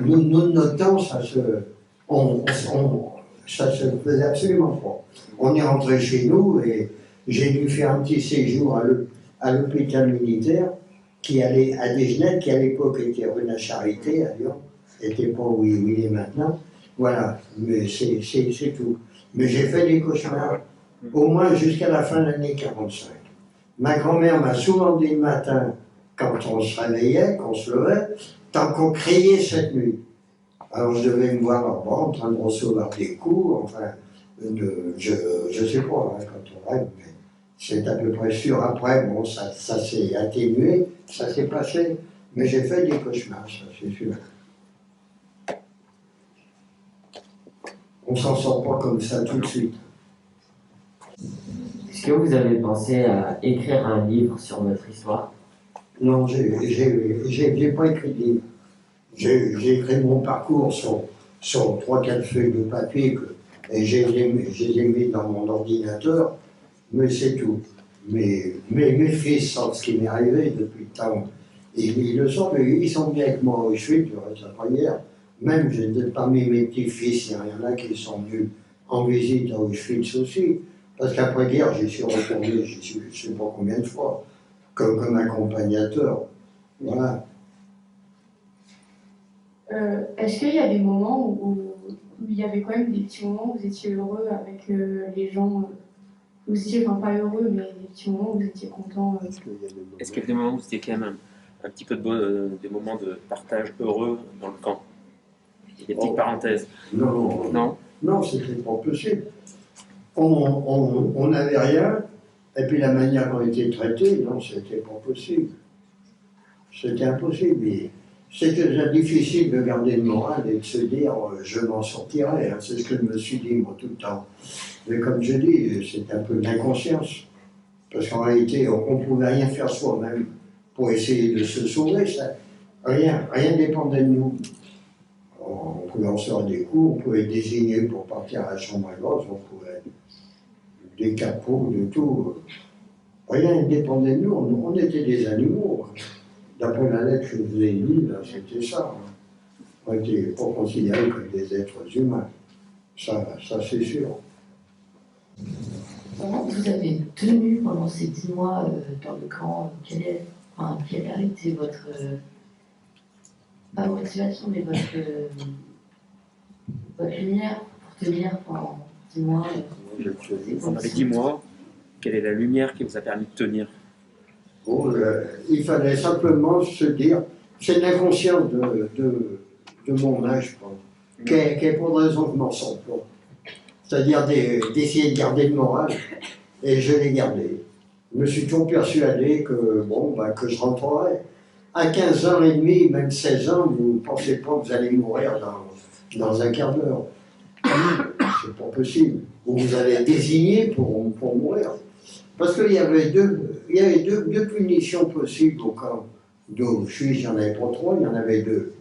Nous, de notre temps, ça se faisait absolument pas. On est rentré chez nous et j'ai dû faire un petit séjour à l'hôpital militaire qui allait à Desgenettes, qui à l'époque était rue de la Charité à Lyon, n'était pas où il est maintenant. Voilà, mais c'est tout. Mais j'ai fait des cauchemars, au moins jusqu'à la fin de l'année 45. Ma grand-mère m'a souvent dit le matin, quand on se réveillait, qu'on se levait, tant qu'on criait cette nuit. Alors je devais me voir en bas, en train de recevoir des coups, enfin, je sais pas, hein, quand on rêve, mais c'est à peu près sûr. Après, bon, ça s'est atténué, ça s'est passé, mais j'ai fait des cauchemars, ça c'est sûr. On s'en sort pas comme ça tout de suite. Est-ce que vous avez pensé à écrire un livre sur votre histoire? Non, j'ai pas écrit de livre. J'ai écrit mon parcours sur 3-4 feuilles de papier et je les ai mis dans mon ordinateur, mais c'est tout. Mais mes fils savent ce qui m'est arrivé depuis le temps. Ils le savent, ils sont bien avec moi au Auschwitz, je reste après hier. Même parmi mes petits-fils, il y en a qui sont venus en visite à Auschwitz aussi. Parce qu'après-guerre, j'y suis retourné, je ne sais pas combien de fois, comme accompagnateur. Voilà. Est-ce qu'il y a des moments où il y avait quand même des petits moments où vous étiez heureux avec les gens vous étiez, enfin pas heureux, mais des petits moments où vous étiez content Est-ce qu'il y a des moments où c'était quand même un petit peu des moments de partage heureux dans le camp? Des petites parenthèses. Non, c'était pas possible. On n'avait rien, et puis la manière dont on était traité, non, c'était pas possible. C'était impossible. Et c'était déjà difficile de garder le moral et de se dire je m'en sortirai. Hein. C'est ce que je me suis dit moi tout le temps. Mais comme je dis, c'est un peu de l'inconscience. Parce qu'en réalité, on ne pouvait rien faire soi-même pour essayer de se sauver. Rien ne dépendait de nous. On pouvait recevoir des coups, on pouvait être désigné pour partir à la chambre à gaz, on pouvait des capots, de tout. Rien ne dépendait de nous, on était des animaux. D'après la lettre que je vous ai lue, c'était ça. On n'était pas considérés comme des êtres humains. Ça c'est sûr. Comment vous avez tenu pendant ces 10 mois dans le camp? Quelle a été votre pas motivation, mais votre lumière pour tenir pendant 10 mois? Vous m'avez dit, moi, quelle est la lumière qui vous a permis de tenir? Bon, il fallait simplement se dire, c'est l'inconscience de mon âge, je pense, qui est pour des raisons que je m'en sors pas. C'est-à-dire d'essayer de garder le moral, et je l'ai gardé. Je me suis toujours persuadé que, que je rentrerai. À 15 ans et demi, même 16 ans, vous ne pensez pas que vous allez mourir dans un quart d'heure. C'est pas possible. Ou vous allez être désigné pour mourir. Parce qu'il y avait deux punitions possibles au camp d'Auschwitz. Il n'y en avait pas trois, il y en avait deux.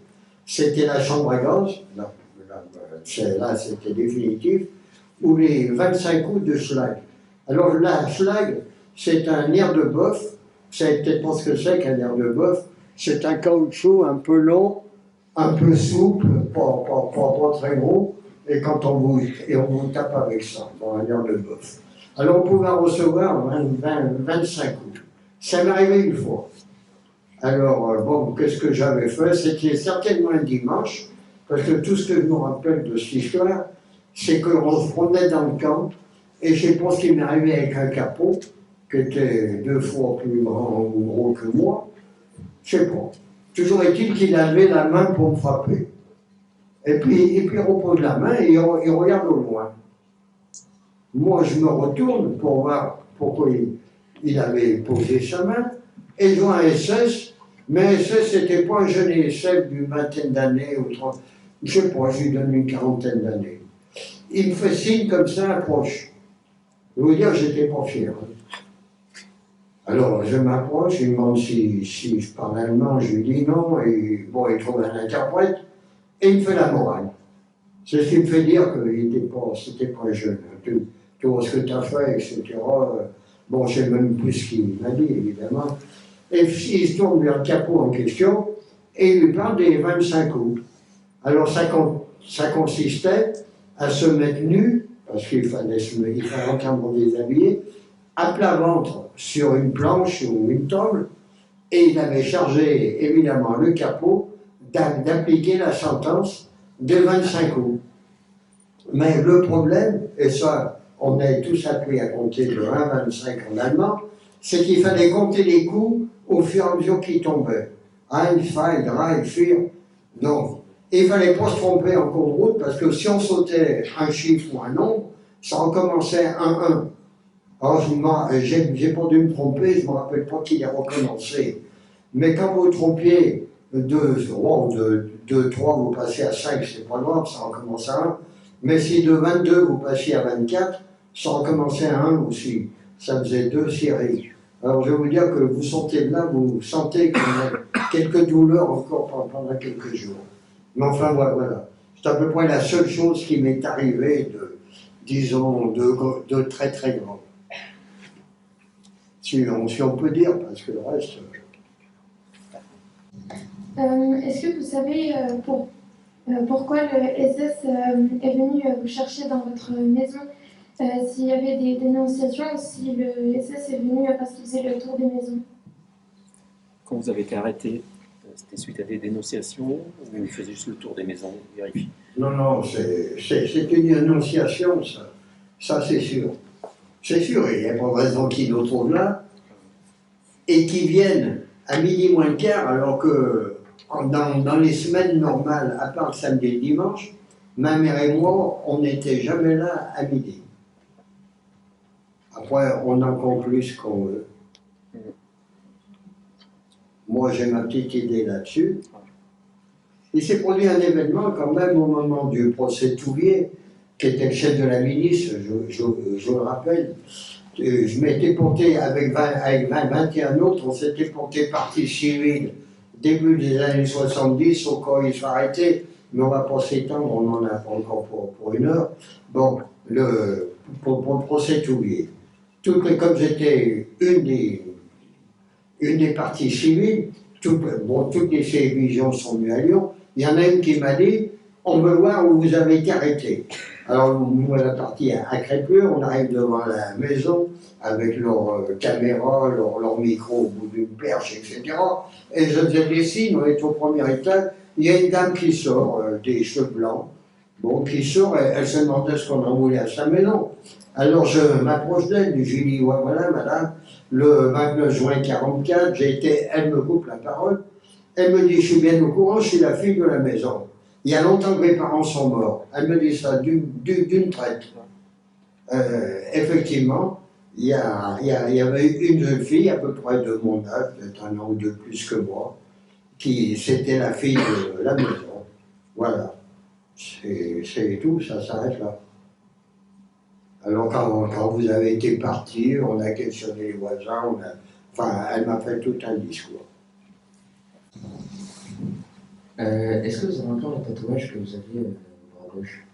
C'était la chambre à gaz, là c'était définitif, ou les 25 coups de schlag. Alors la schlag, c'est un nerf de bœuf. Vous savez peut-être pas ce que c'est qu'un nerf de bœuf. C'est un caoutchouc un peu long, un peu souple, pas très gros, et on vous tape avec ça, dans un nerf de bœuf. Alors on pouvait recevoir 25 coups. Ça m'est arrivé une fois. Alors, qu'est-ce que j'avais fait? C'était certainement un dimanche, parce que tout ce que je me rappelle de cette histoire, c'est qu'on se promenait dans le camp, et je sais pas ce qui m'est arrivé avec un capot, qui était 2 fois plus grand ou gros que moi. Je sais pas. Toujours est-il qu'il avait la main pour me frapper. Et puis il repose la main et il regarde au loin. Moi, je me retourne pour voir pourquoi il avait posé sa main, et je vois un SS, mais SS, c'était pas un jeune SF d'une vingtaine d'années ou 30, je sais pas, je lui donne une quarantaine d'années. Il me fait signe comme ça, approche. Je veux dire, j'étais pas fier. Alors, je m'approche, il me demande si je parle allemand, je lui dis non, et il trouve un interprète, et il me fait la morale. C'est ce qui me fait dire que c'était pas jeune. Tu vois ce que tu as fait, etc. Je sais même plus ce qu'il m'a dit, évidemment. et il se tourne vers le capot en question et il lui parle des 25 coups. Alors ça consistait à se mettre nu, parce qu'il fallait entièrement déshabiller, à plat ventre sur une planche ou une tôle, et il avait chargé évidemment le capot d'appliquer la sentence de 25 coups. Mais le problème, et ça on est tous appris à compter de 1 à 25 en allemand, c'est qu'il fallait compter les coups au fur et à mesure qu'ils tombaient. 1, 2, 3, 4. Donc, il ne fallait pas se tromper en cours de route, parce que si on sautait un chiffre ou un nombre, ça recommençait 1. Alors, j'ai pas dû me tromper, je ne me rappelle pas qu'il est recommencé. Mais quand vous trompiez de 3, vous passez à 5, c'est pas grave, ça recommence à 1. Mais si de 22, vous passiez à 24, ça recommençait à 1 aussi. Ça faisait 2 séries. Alors, je vais vous dire que vous sentez là, vous sentez qu'il y a quelques douleurs encore pendant quelques jours. Mais enfin, voilà. C'est à peu près la seule chose qui m'est arrivée de très très grand. Si on peut dire, parce que le reste... Est-ce que vous savez pourquoi le SS est venu vous chercher dans votre maison, s'il y avait des dénonciations ou si le SS est venu parce qu'il faisait le tour des maisons? Quand vous avez été arrêté, c'était suite à des dénonciations ou il faisait juste le tour des maisons, vérifier? Non, c'est une dénonciation, ça. Ça, c'est sûr. C'est sûr, il n'y a pas de raison qu'ils nous trouvent là et qu'ils viennent à midi moins le quart, alors que dans les semaines normales, à part le samedi et le dimanche, ma mère et moi, on n'était jamais là à midi. Après, on en conclut ce qu'on veut. Moi, j'ai ma petite idée là-dessus. Il s'est produit un événement quand même au moment du procès Touvier, qui était le chef de la milice, je le rappelle. Je m'étais porté avec 21 autres, on s'était porté partie civile début des années 70, au cas où il soit arrêté, mais on ne va pas s'étendre, on n'en a pas encore pour 1 heure. Bon, pour le procès Touvier. Comme j'étais une des parties civiles, toutes les télévisions sont venues à Lyon, il y en a une qui m'a dit « On veut voir où vous avez été arrêté ». Alors, nous, à la partie à Crépure, on arrive devant la maison avec leur caméra, leur micro au bout d'une perche, etc. Et je faisais des signes, on est au premier étage, il y a une dame qui sort, des cheveux blancs, qui sort, elle se demandait ce qu'on en voulait à sa maison. Alors, je m'approche d'elle, je lui dis « Voilà, madame, le 29 juin 1944, elle me coupe la parole, elle me dit « Je suis bien au courant, je suis la fille de la maison. Il y a longtemps que mes parents sont morts. » Elle me dit ça d'une traite. Effectivement, il y avait une jeune fille, à peu près de mon âge, peut-être 1 an ou 2 plus que moi, c'était la fille de la maison. Voilà. C'est tout, ça s'arrête là. Alors quand vous avez été parti, on a questionné les voisins, elle m'a fait tout un discours. Est-ce que vous avez encore le tatouage que vous aviez au bras gauche?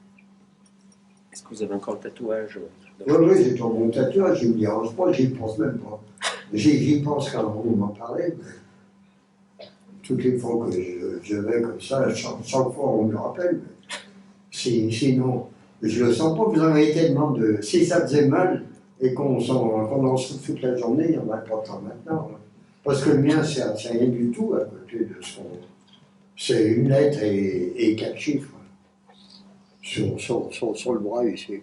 Est-ce que vous avez encore le tatouage? Oui, j'ai toujours mon tatouage, il me dérange pas, j'y pense même pas. J'y pense quand vous m'en parlez, mais toutes les fois que je vais comme ça, chaque fois on me le rappelle. Sinon, je le sens pas, vous en avez tellement de... Si ça faisait mal et qu'on en souffre toute la journée, il n'y en a pas tant maintenant. Parce que le mien, c'est rien du tout à côté de ce qu'on... C'est une lettre et 4 chiffres sur le bras ici.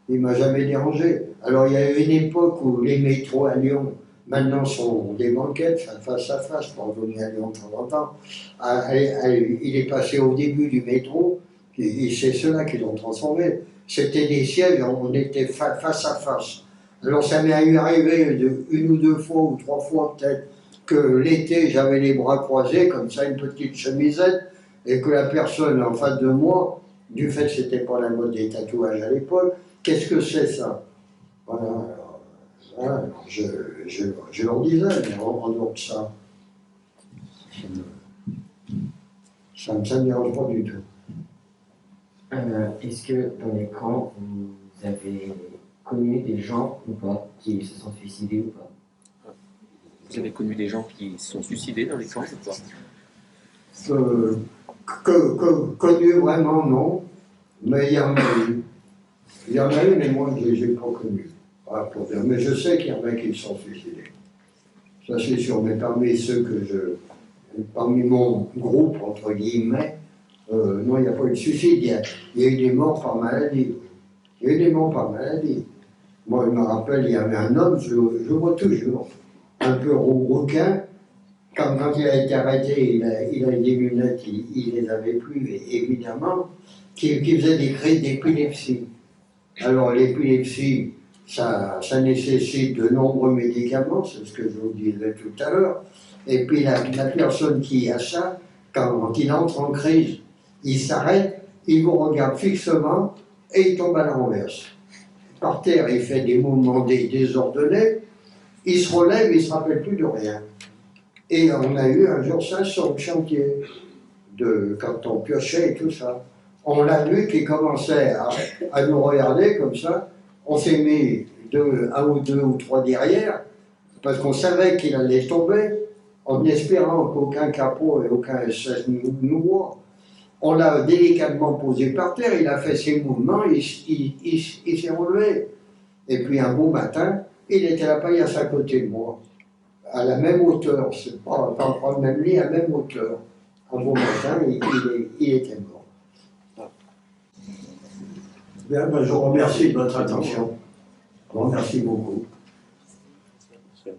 Il ne m'a jamais dérangé. Alors il y a eu une époque où les métros à Lyon, maintenant sont des banquettes, face à face, pour venir à Lyon de temps en temps. Il est passé au début du métro, et c'est ceux-là qui l'ont transformé. C'était des sièges, on était face à face. Alors ça m'est arrivé 1 ou 2 fois, ou 3 fois peut-être, que l'été j'avais les bras croisés, comme ça, une petite chemisette, et que la personne en face de moi, du fait que c'était pas la mode des tatouages à l'époque, qu'est-ce que c'est ça? Voilà, je leur disais, mais en dehors de ça, ça ne me dérange pas du tout. Est-ce que dans les camps, vous avez connu des gens ou pas qui se sont suicidés ou pas? Vous avez connu des gens qui se sont suicidés dans les camps ou pas? Connu vraiment, non. Mais il y en a eu. Il y en a eu, mais moi, je ne les ai pas connus. Voilà, pour dire. Mais je sais qu'il y en a qui se sont suicidés. Ça, c'est sûr. Mais parmi ceux parmi mon groupe, entre guillemets, non, il n'y a pas eu de suicide. Il y a eu des morts par maladie. Il y a eu des morts par maladie. Moi, je me rappelle, il y avait un homme, je le vois toujours, un peu rouquin. Quand il a été arrêté, il a des lunettes, il les avait plus, évidemment, qui faisait des crises d'épilepsie. Alors, l'épilepsie, ça nécessite de nombreux médicaments, c'est ce que je vous disais tout à l'heure. Et puis, la personne qui a ça, quand il entre en crise, il s'arrête, il vous regarde fixement et il tombe à la renverse. Par terre, il fait des mouvements désordonnés, il se relève, il ne se rappelle plus de rien. Et on a eu un jour ça sur le chantier, quand on piochait et tout ça. On l'a vu qui commençait à nous regarder comme ça. On s'est mis un ou deux ou trois derrière, parce qu'on savait qu'il allait tomber, en espérant qu'aucun capot et aucun SS nous voit. On l'a délicatement posé par terre, il a fait ses mouvements, il s'est relevé. Et puis un beau matin, il était à la paillasse à côté de moi, à la même hauteur, c'est pas le même lit, à la même hauteur. Un beau matin, il était mort. Bien, ben, je vous remercie de votre attention. Je vous remercie beaucoup.